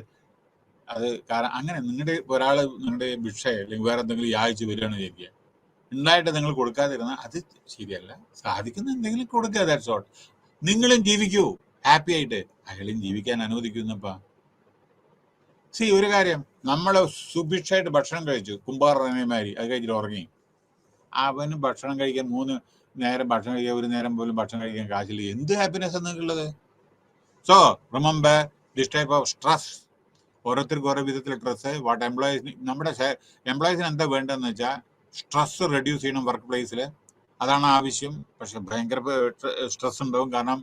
അത് കാരണം അങ്ങനെ നിങ്ങളുടെ ഒരാൾ നിങ്ങളുടെ ഭിക്ഷ അല്ലെങ്കിൽ വേറെ എന്തെങ്കിലും യാചിച്ച് വരികയാണെന്ന് വിചാരിക്കുക, ഉണ്ടായിട്ട് നിങ്ങൾ കൊടുക്കാതിരുന്നാൽ അത് ശരിയല്ല. സാധിക്കുന്ന എന്തെങ്കിലും കൊടുക്കുക, ദാറ്റ്സ് ഓൾ. നിങ്ങളും ജീവിക്കൂ ഹാപ്പി ആയിട്ട്, അയാളെയും ജീവിക്കാൻ അനുവദിക്കുന്നപ്പാ. ഒരു കാര്യം, നമ്മൾ സുഭിക്ഷമായിട്ട് ഭക്ഷണം കഴിച്ചു, കുമ്പാറമാരി, അത് കഴിച്ചിട്ട് ഉറങ്ങി. അവന് ഭക്ഷണം കഴിക്കാൻ 3 നേരം ഭക്ഷണം കഴിക്കാൻ, 1 നേരം പോലും ഭക്ഷണം കഴിക്കാൻ കാശില്ല. എന്ത് ഹാപ്പിനെസ് നിങ്ങൾക്കുള്ളത്? So remember this type of stress. ഓരോരുത്തർക്ക് ഓരോ വിധത്തിൽ സ്ട്രെസ്. വാട്ട് എംപ്ലോയീസ്, നമ്മുടെ എംപ്ലോയീസിന് എന്താ വേണ്ടതെന്ന് വെച്ചാൽ സ്ട്രെസ് റെഡ്യൂസ് ചെയ്യണം വർക്ക് പ്ലേസിൽ, അതാണ് ആവശ്യം. പക്ഷെ ഭയങ്കര സ്ട്രെസ് ഉണ്ടാവും, കാരണം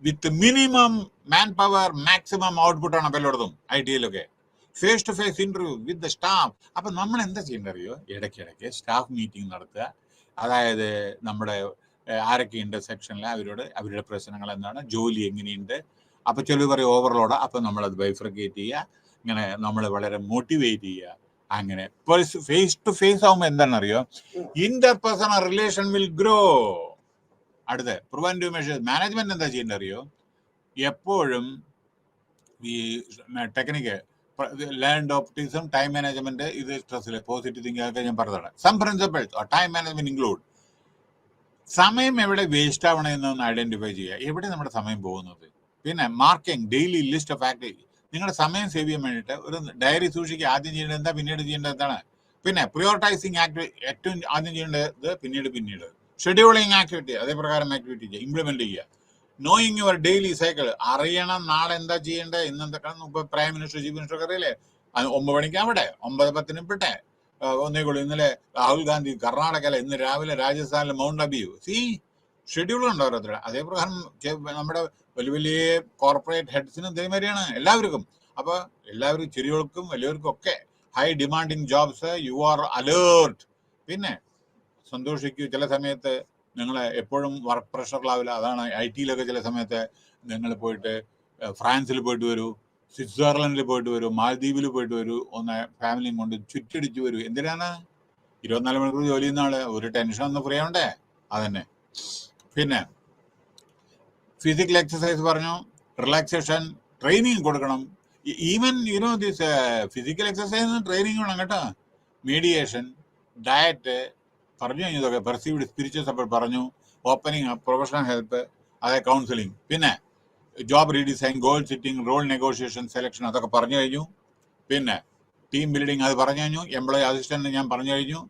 with minimum man power maximum output ആണ് എല്ലായിടത്തും, IT-യിലൊക്കെ. Face to face interview with the staff. അപ്പം നമ്മൾ എന്താ ചെയ്യേണ്ടത് അറിയോ? ഇടയ്ക്കിടയ്ക്ക് സ്റ്റാഫ് മീറ്റിംഗ് നടത്തുക. അതായത് നമ്മുടെ ആരൊക്കെയുണ്ട് സെക്ഷനിൽ, അവരുടെ പ്രശ്നങ്ങൾ എന്താണ്, ജോലി എങ്ങനെയുണ്ട്. അപ്പം ചിലർ പറയും ഓവർലോഡ്, അപ്പം നമ്മളത് ബൈഫ്രിക്കേറ്റ് ചെയ്യുക. ഇങ്ങനെ നമ്മൾ വളരെ മോട്ടിവേറ്റ് ചെയ്യുക. അങ്ങനെ ഫേസ് ടു ഫേസ് ആകുമ്പോൾ എന്താണെന്നറിയോ, ഇന്റർപേഴ്സണൽ റിലേഷൻ വിൽ ഗ്രോ. അടുത്ത പ്രിവെന്റീവ് മെഷേഴ്സ്. മാനേജ്മെന്റ് എന്താ ചെയ്യേണ്ടത് അറിയോ? എപ്പോഴും ഈ technique learned optimism, time management, ഇത് സ്ട്രെസ്സിൽ പോസിറ്റീവ് തിങ്കിങ് ഒക്കെ ഞാൻ പറഞ്ഞതാണ്. Some principles time management include സമയം എവിടെ വേസ്റ്റ് ആവണമെന്നൊന്ന് ഐഡന്റിഫൈ ചെയ്യുക, എവിടെ നമ്മുടെ സമയം പോകുന്നത്. പിന്നെ marking daily list of activity. നിങ്ങളുടെ സമയം സേവ് ചെയ്യാൻ വേണ്ടിയിട്ട് ഒരു ഡയറി സൂക്ഷിക്കുക. ആദ്യം ചെയ്യേണ്ടത് എന്താ, പിന്നീട് ചെയ്യേണ്ടത് എന്താണ്. പിന്നെ പ്രിയോറിറ്റൈസിങ് ആക്ടിവിറ്റി, ഏറ്റവും ആദ്യം ചെയ്യേണ്ടത് പിന്നീട്. ഷെഡ്യൂളിങ് ആക്ടിവിറ്റി, അതേപ്രകാരം ആക്ടിവിറ്റി ചെയ്യുക, ഇംപ്ലിമെന്റ് ചെയ്യുക. നോയിങ് യുവർ ഡെയിലി സൈക്കിൾ, അറിയണം നാളെ എന്താ ചെയ്യേണ്ടത്, ഇന്ന് എന്തൊക്കെയാണ്. ഇപ്പൊ പ്രൈം മിനിസ്റ്റർ, ചീഫ് മിനിസ്റ്റർ ഒക്കെ അറിയില്ലേ, 9 മണിക്ക് അവിടെ, 9:10 വിട്ടെ. ഒന്നേകൂടി ഇന്നലെ രാഹുൽ ഗാന്ധി കർണാടകയിലെ, ഇന്ന് രാവിലെ രാജസ്ഥാനിലെ മൗണ്ട് അബിയു. ഷെഡ്യൂൾ ഉണ്ടോ ഓരോരുത്തരുടെ. അതേപ്രകാരം നമ്മുടെ വലിയ വലിയ കോർപ്പറേറ്റ് ഹെഡ്സിനും ഇതേമാതിരിയാണ് എല്ലാവർക്കും. അപ്പൊ എല്ലാവരും, ചെറിയവർക്കും വലിയവർക്കും ഒക്കെ high demanding jobs, you are alert. പിന്നെ സന്തോഷിക്കൂ. ചില സമയത്ത് നിങ്ങൾ എപ്പോഴും വർക്ക് പ്രഷറിലാവില്ല. അതാണ് IT-യിലൊക്കെ ചില സമയത്ത് നിങ്ങൾ പോയിട്ട് ഫ്രാൻസിൽ പോയിട്ട് വരൂ, സ്വിറ്റ്സർലൻഡിൽ പോയിട്ട് വരൂ, മാലദ്വീപിൽ പോയിട്ട് വരൂ, ഒന്ന് ഫാമിലിയും കൊണ്ട് ചുറ്റടിച്ചു വരൂ. എന്തിനാണ്? 24 മണിക്കൂർ ജോലി ചെയ്യുന്ന ആള്, ഒരു ടെൻഷൻ ഒന്ന് ഫ്രീ ആവണ്ടേ, അതന്നെ. പിന്നെ ഫിസിക്കൽ എക്സസൈസ് പറഞ്ഞു, റിലാക്സേഷൻ, ട്രെയിനിങ് കൊടുക്കണം. ഈവൻ ദിസ് ഫിസിക്കൽ എക്സസൈസിന് ട്രെയിനിങ് വേണം കേട്ടോ. മീഡിയേഷൻ, ഡയറ്റ് പറഞ്ഞു കഴിഞ്ഞു, ഇതൊക്കെ പെർസീവ്ഡ് സ്പിരിച്വൽ സപ്പോർട്ട് പറഞ്ഞു, ഓപ്പണിംഗ് പ്രൊഫഷണൽ ഹെൽപ്പ്, അതായത് കൗൺസിലിംഗ്. പിന്നെ job redesign, goal setting, role negotiation, selection, അതൊക്കെ പറഞ്ഞു കഴിഞ്ഞു. പിന്നെ ടീം ബിൽഡിംഗ് അത് പറഞ്ഞു കഴിഞ്ഞു. എംപ്ലോയി അസിസ്റ്റന്റ് ഞാൻ പറഞ്ഞു കഴിഞ്ഞു.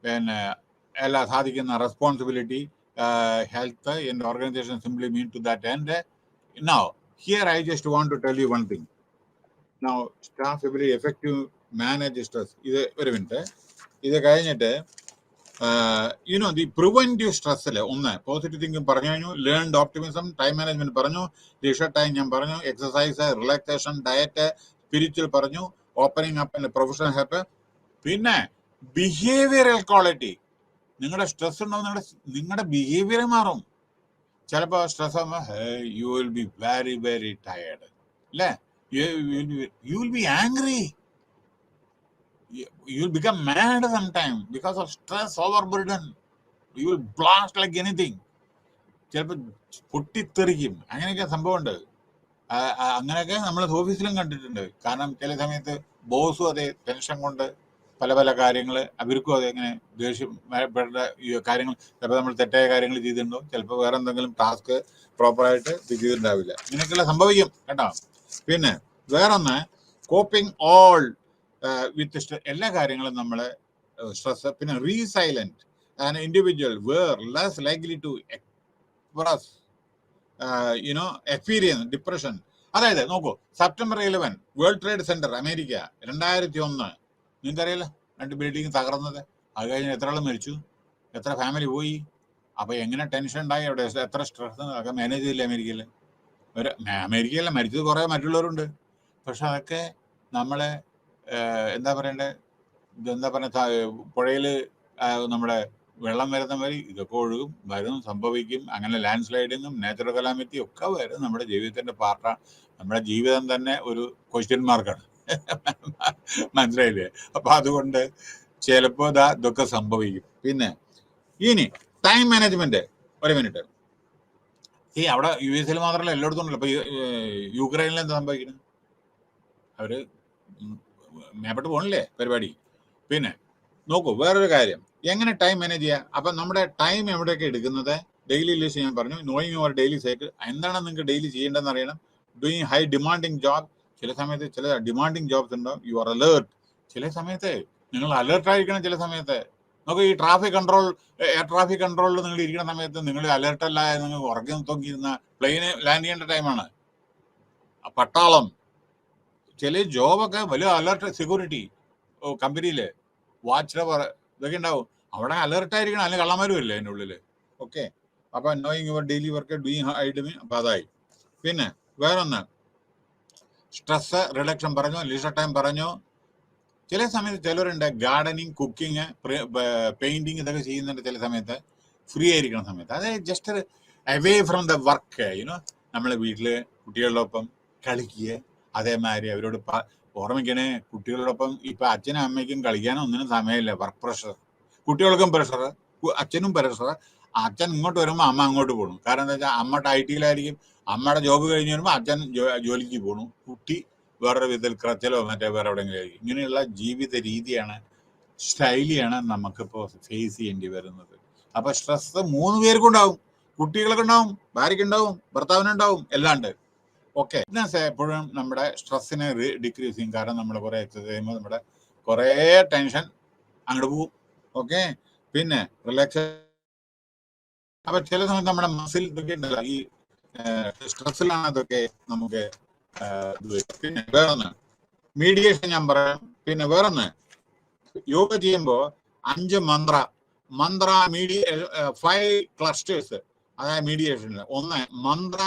പിന്നെ എല്ലാം സാധിക്കുന്ന responsibility, health in the organization simply mean to that end. Now, here I just want to tell you one thing. Now, staff ability effective manage stress. ഇത് ഒരു മിനിറ്റ്, ഇത് കഴിഞ്ഞിട്ട് ദി പ്രിവെന്റീവ് സ്ട്രെസ്സിൽ ഒന്ന് പോസിറ്റീവ് തിങ്കിങ് പറഞ്ഞു കഴിഞ്ഞു, ലേൺഡ് ഓപ്റ്റിമിസം, ടൈം മാനേജ്മെന്റ് പറഞ്ഞു, ലീഷർ ടൈം ഞാൻ പറഞ്ഞു, എക്സസൈസ്, റിലാക്സേഷൻ, ഡയറ്റ്, സ്പിരിച്വൽ പറഞ്ഞു, opening up and professional help. പിന്നെ ബിഹേവിയറൽ ക്വാളിറ്റി. നിങ്ങളുടെ സ്ട്രെസ് ഉണ്ടാവും, നിങ്ങളുടെ ബിഹേവിയർ മാറും. ചിലപ്പോൾ സ്ട്രെസ് ആകുമ്പോൾ you will be very very tired, അല്ലേ? You will be angry, you will become mad sometime because of stress, overburden. You will blast like anything. ചിലപ്പോൾ പൊട്ടിത്തെറിക്കും. അങ്ങനെയൊക്കെ സംഭവമുണ്ട്. അങ്ങനെയൊക്കെ നമ്മൾ ഓഫീസിലും കണ്ടിട്ടുണ്ട്. കാരണം ചില സമയത്ത് ബോസും അതേ ടെൻഷൻ കൊണ്ട് പല കാര്യങ്ങൾ, അവർക്കും അതെങ്ങനെ ദേഷ്യപ്പെട്ട കാര്യങ്ങൾ, ചിലപ്പോൾ നമ്മൾ തെറ്റായ കാര്യങ്ങൾ ചെയ്തിട്ടുണ്ടോ, ചിലപ്പോൾ വേറെ എന്തെങ്കിലും ടാസ്ക് പ്രോപ്പറായിട്ട് ചെയ്തിട്ടുണ്ടാവില്ല. ഇങ്ങനെയൊക്കെയുള്ള സംഭവിക്കും കേട്ടോ. പിന്നെ വേറൊന്ന്, കോപ്പിംഗ് ഓൾ വിത്ത് എല്ലാ കാര്യങ്ങളും നമ്മൾ സ്ട്രെസ്. പിന്നെ resilient and individual were less likely to express experience depression. അതായത് നോക്കൂ, September 11 world trade centre America 2001, നിങ്ങൾക്കറിയില്ല, 2 ബിൽഡിംഗ് തകർന്നത്. അത് കഴിഞ്ഞ് എത്ര ആൾ മരിച്ചു, എത്ര ഫാമിലി പോയി. അപ്പൊ എങ്ങനെ ടെൻഷൻ ഉണ്ടായി അവിടെ, എത്ര സ്ട്രെസ് അതൊക്കെ മാനേജ് ചെയ്തില്ല അമേരിക്കയിൽ. അമേരിക്കയിലെ മരിച്ചത് കുറെ മറ്റുള്ളവരുണ്ട്. പക്ഷെ അതൊക്കെ നമ്മളെ എന്താ പറയണ്ടേ, പുഴയിൽ നമ്മുടെ വെള്ളം വരുന്ന വഴി ഇതൊക്കെ ഒഴുകും, വരും, സംഭവിക്കും. അങ്ങനെ ലാൻഡ് സ്ലൈഡിങ്ങും നാച്ചുറൽ കലാമിറ്റിയും ഒക്കെ വരും. നമ്മുടെ ജീവിതത്തിന്റെ പാർട്ടാണ്. നമ്മുടെ ജീവിതം തന്നെ ഒരു ക്വസ്റ്റ്യൻ മാർക്കാണ്. മനസ്സിലായില്ലേ? അപ്പൊ അതുകൊണ്ട് ചിലപ്പോ ഇതൊക്കെ സംഭവിക്കും. പിന്നെ ഇനി ടൈം മാനേജ്മെന്റ്, ഒരു മിനിറ്റ്. അവിടെ US മാത്രമല്ല, എല്ലായിടത്തും ഉണ്ടല്ലോ. ഇപ്പൊ യുക്രൈനിൽ എന്താ സംഭവിക്കുന്നത്? അവര് മേപ്പെട്ട് പോകണില്ലേ പരിപാടി. പിന്നെ നോക്കൂ, വേറൊരു കാര്യം, എങ്ങനെ ടൈം മാനേജ് ചെയ്യുക. അപ്പം നമ്മുടെ ടൈം എവിടെയൊക്കെ എടുക്കുന്നത്, ഡെയിലി ലിസ്റ്റ് ഞാൻ പറഞ്ഞു, നോയിങ് യുവർ ഡെയിലി സൈക്കിൾ, എന്താണ് നിങ്ങൾക്ക് ഡെയിലി ചെയ്യേണ്ടതെന്ന് അറിയണം. ഡൂയിങ് ഹൈ ഡിമാൻഡിങ് ജോബ്, ചില സമയത്ത് ചില ഡിമാൻഡിങ് ജോബ്സ് ഉണ്ടാവും. യു ആർ അലേർട്ട്, ചില സമയത്ത് നിങ്ങൾ അലേർട്ടായിരിക്കണം. ചില സമയത്ത് നമുക്ക് ഈ ട്രാഫിക് കൺട്രോൾ, എയർ ട്രാഫിക് കൺട്രോളിൽ നിങ്ങൾ ഇരിക്കുന്ന സമയത്ത് നിങ്ങൾ അലേർട്ടല്ല, നിങ്ങൾ ഉറങ്ങി നോക്കിയിരുന്ന പ്ലെയിന് ലാൻഡ് ചെയ്യേണ്ട ടൈമാണ്. പട്ടാളം, ചില ജോബൊക്കെ വലിയ അലേർട്ട്, സെക്യൂരിറ്റി കമ്പനിയിൽ വാച്ച് ടവർ ഇതൊക്കെ ഉണ്ടാവും. അവിടെ അലേർട്ടായിരിക്കണം, അല്ലെങ്കിൽ കള്ളന്മാർ വരില്ലേ അതിൻ്റെ ഉള്ളിൽ. ഓക്കെ, അപ്പൊ knowing your daily work, doing hide, അപ്പൊ അതായി. പിന്നെ വേറൊന്ന്, സ്ട്രെസ് റിഡക്ഷൻ പറഞ്ഞു, ലീഷർ ടൈം പറഞ്ഞു. ചില സമയത്ത് ചിലരുണ്ട് ഗാർഡനിങ്, കുക്കിങ്, പെയിന്റിങ് ഇതൊക്കെ ചെയ്യുന്നുണ്ട് ചില സമയത്ത്, ഫ്രീ ആയിരിക്കുന്ന സമയത്ത്. അതായത് just away from the work, you know, നമ്മളെ വീട്ടില് കുട്ടികളോടൊപ്പം കളിക്കുക. അതേമാതിരി അവരോട് ഓർമ്മിക്കണേ, കുട്ടികളോടൊപ്പം ഇപ്പൊ അച്ഛനും അമ്മയ്ക്കും കളിക്കാനോ ഒന്നിനും സമയമില്ല. വർക്ക് പ്രഷർ, കുട്ടികൾക്കും പ്രഷർ, അച്ഛനും പ്രഷർ. അച്ഛൻ ഇങ്ങോട്ട് വരുമ്പോൾ അമ്മ അങ്ങോട്ട് പോകണം. കാരണം എന്താ വെച്ചാൽ അമ്മ IT-യിലായിരിക്കും, അമ്മയുടെ ജോബ് കഴിഞ്ഞ് വരുമ്പോൾ അച്ഛൻ ജോലിക്ക് പോകണം, കുട്ടി വേറൊരു വിധത്തിൽ ക്രച്ചിലോ മറ്റേ വേറെ എവിടെയെങ്കിലും ആയിരിക്കും. ഇങ്ങനെയുള്ള ജീവിത രീതിയാണ്, സ്റ്റൈലിയാണ് നമുക്കിപ്പോൾ ഫേസ് ചെയ്യേണ്ടി വരുന്നത്. അപ്പൊ സ്ട്രെസ് 3 പേർക്കും ഉണ്ടാവും, കുട്ടികൾക്ക് ഉണ്ടാവും, ഭാര്യയ്ക്ക് ഉണ്ടാവും, ഭർത്താവിനുണ്ടാവും, എല്ലാം ഉണ്ട്. ഓക്കെ, ഫിറ്റ്നസ് എപ്പോഴും നമ്മുടെ സ്ട്രെസ്സിനെ ഡിക്രീസ് ചെയ്യും. കാരണം നമ്മൾ കുറെ എക്സസൈസ് ചെയ്യുമ്പോൾ നമ്മുടെ കുറെ ടെൻഷൻ അങ്ങോട്ട് പോവും. ഓക്കെ, പിന്നെ റിലാക്സ്. അപ്പൊ ചില സമയത്ത് നമ്മുടെ മസിൽ ഇതൊക്കെ ഉണ്ടല്ലോ, ഈ സ്ട്രെസ്സിലാണ് അതൊക്കെ നമുക്ക് ഇത് വരും. പിന്നെ വേറൊന്ന് മീഡിയേഷൻ ഞാൻ പറയാം. പിന്നെ വേറൊന്ന്, യോഗ ചെയ്യുമ്പോൾ 5 മന്ത്ര 5 ക്ലസ്റ്റേഴ്സ്, അതായത് മീഡിയേഷനിൽ. ഒന്ന് മന്ത്ര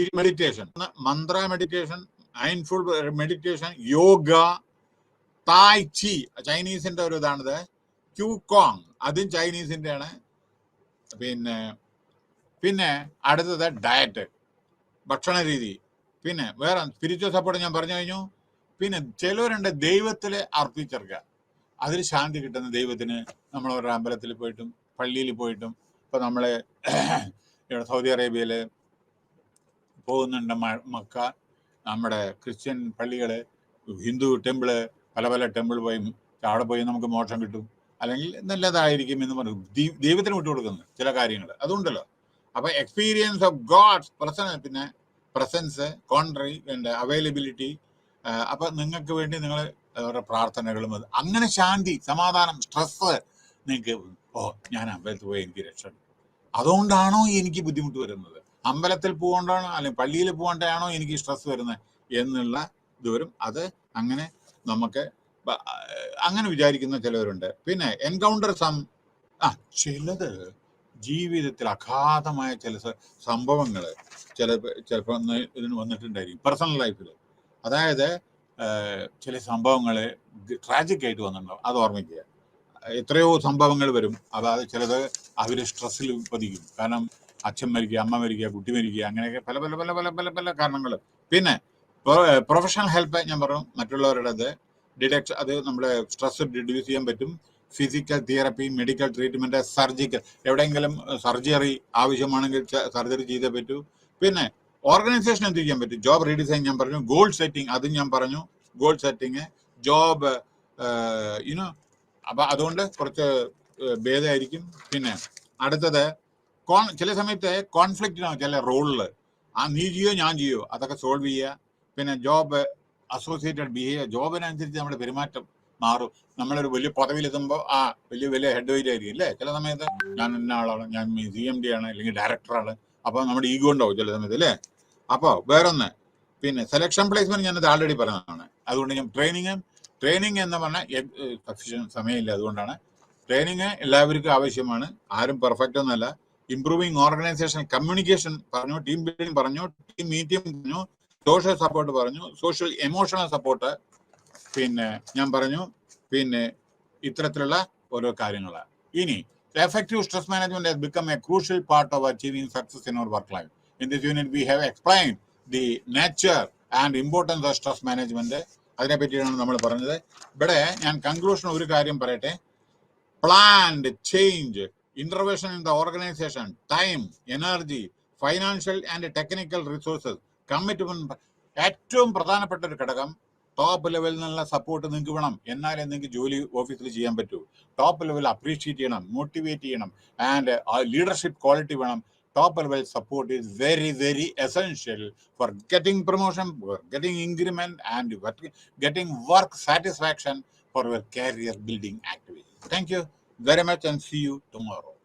മെഡിറ്റേഷൻ, മന്ത്ര മെഡിറ്റേഷൻ, മൈൻഡ്ഫുൾ മെഡിറ്റേഷൻ, യോഗ, തായ് ചി ചൈനീസിന്റെ ഒരു ഇതാണിത്, ക്യൂകോങ് അതും ചൈനീസിന്റെ ആണ്. പിന്നെ അടുത്തത് ഡയറ്റ്, ഭക്ഷണ രീതി. പിന്നെ വേറെ സ്പിരിച്വൽ സപ്പോർട്ട് ഞാൻ പറഞ്ഞു കഴിഞ്ഞു. പിന്നെ ചിലവരുണ്ട് ദൈവത്തില് അർപ്പിച്ചെടുക്കുക, അതിൽ ശാന്തി കിട്ടുന്ന ദൈവത്തിന്. നമ്മൾ ഒരു അമ്പലത്തിൽ പോയിട്ടും പള്ളിയിൽ പോയിട്ടും, ഇപ്പൊ നമ്മള് ഇവിടെ സൗദി അറേബ്യയില് പോകുന്നുണ്ട്, മക്ക, നമ്മുടെ ക്രിസ്ത്യൻ പള്ളികള്, ഹിന്ദു ടെമ്പിള്, പല ടെമ്പിൾ പോയി അവിടെ പോയി നമുക്ക് മോക്ഷം കിട്ടും, അല്ലെങ്കിൽ നല്ലതായിരിക്കും എന്ന് പറഞ്ഞു ദൈവത്തിന് വിട്ടുകൊടുക്കുന്നു ചില കാര്യങ്ങൾ. അതുകൊണ്ടല്ലോ, അപ്പൊ എക്സ്പീരിയൻസ് ഓഫ് ഗോഡ്സ് പിന്നെ പ്രസൻസ്, കോൺട്രി ആൻഡ് അവൈലബിലിറ്റി. അപ്പൊ നിങ്ങൾക്ക് വേണ്ടി നിങ്ങൾ അവരുടെ പ്രാർത്ഥനകളും, അത് അങ്ങനെ ശാന്തി, സമാധാനം, സ്ട്രെസ് നിങ്ങൾക്ക്, ഞാൻ അമ്പലത്തിൽ പോയി എനിക്ക് രക്ഷ, അതുകൊണ്ടാണോ എനിക്ക് ബുദ്ധിമുട്ട് വരുന്നത്, അമ്പലത്തിൽ പോകേണ്ടാണോ അല്ലെങ്കിൽ പള്ളിയിൽ പോകേണ്ടതാണോ എനിക്ക് സ്ട്രെസ് വരുന്നത് എന്നുള്ള ഇത് വരും. അത് അങ്ങനെ നമുക്ക് അങ്ങനെ വിചാരിക്കുന്ന ചിലവരുണ്ട്. പിന്നെ എൻകൗണ്ടർ ചിലത് ജീവിതത്തിൽ അഗാധമായ ചില സംഭവങ്ങൾ ചിലപ്പോൾ ഇതിന് വന്നിട്ടുണ്ടായിരിക്കും പേഴ്സണൽ ലൈഫിൽ. അതായത് ചില സംഭവങ്ങൾ ട്രാജിക് ആയിട്ട് വന്നിട്ടുണ്ടാവും, അത് ഓർമ്മിക്കുക. എത്രയോ സംഭവങ്ങൾ വരും, അതായത് ചിലത് അവർ സ്ട്രെസ്സിൽ പതിക്കും. കാരണം അച്ഛൻ മരിക്കുക, അമ്മ മരിക്കുക, കുട്ടി മരിക്കുക, അങ്ങനെയൊക്കെ പല പല പല പല പല പല കാരണങ്ങൾ. പിന്നെ പ്രൊഫഷണൽ ഹെൽപ്പ് ഞാൻ പറഞ്ഞു, മറ്റുള്ളവരുടേത് ഡിഡക്ഷൻ, അത് നമ്മുടെ സ്ട്രെസ് റിഡ്യൂസ് ചെയ്യാൻ പറ്റും. Physical therapy, medical treatment, surgical, എവിടെയെങ്കിലും സർജറി ആവശ്യമാണെങ്കിൽ സർജറി ചെയ്തേ പറ്റൂ. പിന്നെ ഓർഗനൈസേഷൻ എന്ത് ചെയ്യാൻ പറ്റും, ജോബ് റീഡിസൈൻ ഞാൻ പറഞ്ഞു, ഗോൾ സെറ്റിംഗ് അതും ഞാൻ പറഞ്ഞു, ഗോൾ സെറ്റിംഗ്, ജോബ് യുനോ. അപ്പൊ അതുകൊണ്ട് കുറച്ച് ഭേദമായിരിക്കും. പിന്നെ അടുത്തത് ചില സമയത്ത് കോൺഫ്ലിക്റ്റ് ഉണ്ടാവും ചില റോളില്, നീ ചെയ്യോ ഞാൻ ചെയ്യോ, അതൊക്കെ സോൾവ് ചെയ്യുക. പിന്നെ ജോബ് അസോസിയേറ്റഡ് ബിഹേവിയർ, ജോബിനനുസരിച്ച് നമ്മുടെ പെരുമാറ്റം മാറും. നമ്മളൊരു വലിയ പദവിയിലെത്തുമ്പോൾ വലിയ ഹെഡ് വെയിറ്റ് ആയിരിക്കും അല്ലേ. ചില സമയത്ത് ഞാൻ ഇന്ന ആളാണ്, ഞാൻ CMD ആണ്, അല്ലെങ്കിൽ ഡയറക്ടറാണ്, അപ്പൊ നമ്മുടെ ഈഗോ ഉണ്ടാവും ചില സമയത്ത് അല്ലേ. അപ്പോൾ വേറൊന്ന്, പിന്നെ സെലക്ഷൻ പ്ലേസ്മെന്റ് ഞാനത് ആൾറെഡി പറഞ്ഞതാണ്. അതുകൊണ്ട് ഞാൻ ട്രെയിനിങ് എന്ന് പറഞ്ഞാൽ സഫിഷ്യന്റ് സമയമില്ല, അതുകൊണ്ടാണ്. ട്രെയിനിങ് എല്ലാവർക്കും ആവശ്യമാണ്, ആരും പെർഫെക്റ്റ് ഒന്നല്ല. ഇംപ്രൂവിങ് ഓർഗനൈസേഷൻ, കമ്മ്യൂണിക്കേഷൻ പറഞ്ഞു, ടീം ബിൽഡിംഗ് പറഞ്ഞു, ടീം മീറ്റിംഗ് പറഞ്ഞു, സോഷ്യൽ സപ്പോർട്ട് പറഞ്ഞു, സോഷ്യൽ എമോഷണൽ സപ്പോർട്ട് പിന്നെ ഞാൻ പറഞ്ഞു. പിന്നെ ഇത്തരത്തിലുള്ള ഓരോ കാര്യങ്ങളാണ്. ഇനി effective stress management has become a crucial part of achieving success in our work life. In this unit we have explained the nature and importance of stress management. അതിനെ പറ്റിയാണ് നമ്മൾ പറഞ്ഞത്. ഇവിടെ ഞാൻ കൺക്ലൂഷൻ ഒരു കാര്യം പറയട്ടെ. Planned change, intervention in the organisation, time, energy, financial and technical resources, commitment. ഏറ്റവും പ്രധാനപ്പെട്ട ഒരു ഘടകം ടോപ്പ് ലെവലിൽ നിന്നുള്ള സപ്പോർട്ട് നിങ്ങൾക്ക് വേണം. എന്നാലേ നിങ്ങൾക്ക് ജോലി ഓഫീസിൽ ചെയ്യാൻ പറ്റൂ. ടോപ്പ് ലെവൽ അപ്രീഷിയേറ്റ് ചെയ്യണം, മോട്ടിവേറ്റ് ചെയ്യണം, ആൻഡ് ലീഡർഷിപ്പ് ക്വാളിറ്റി വേണം. Top level support is very, very essential for getting promotion, for getting increment, and getting work satisfaction for your career building activity. Thank you very much and see you tomorrow.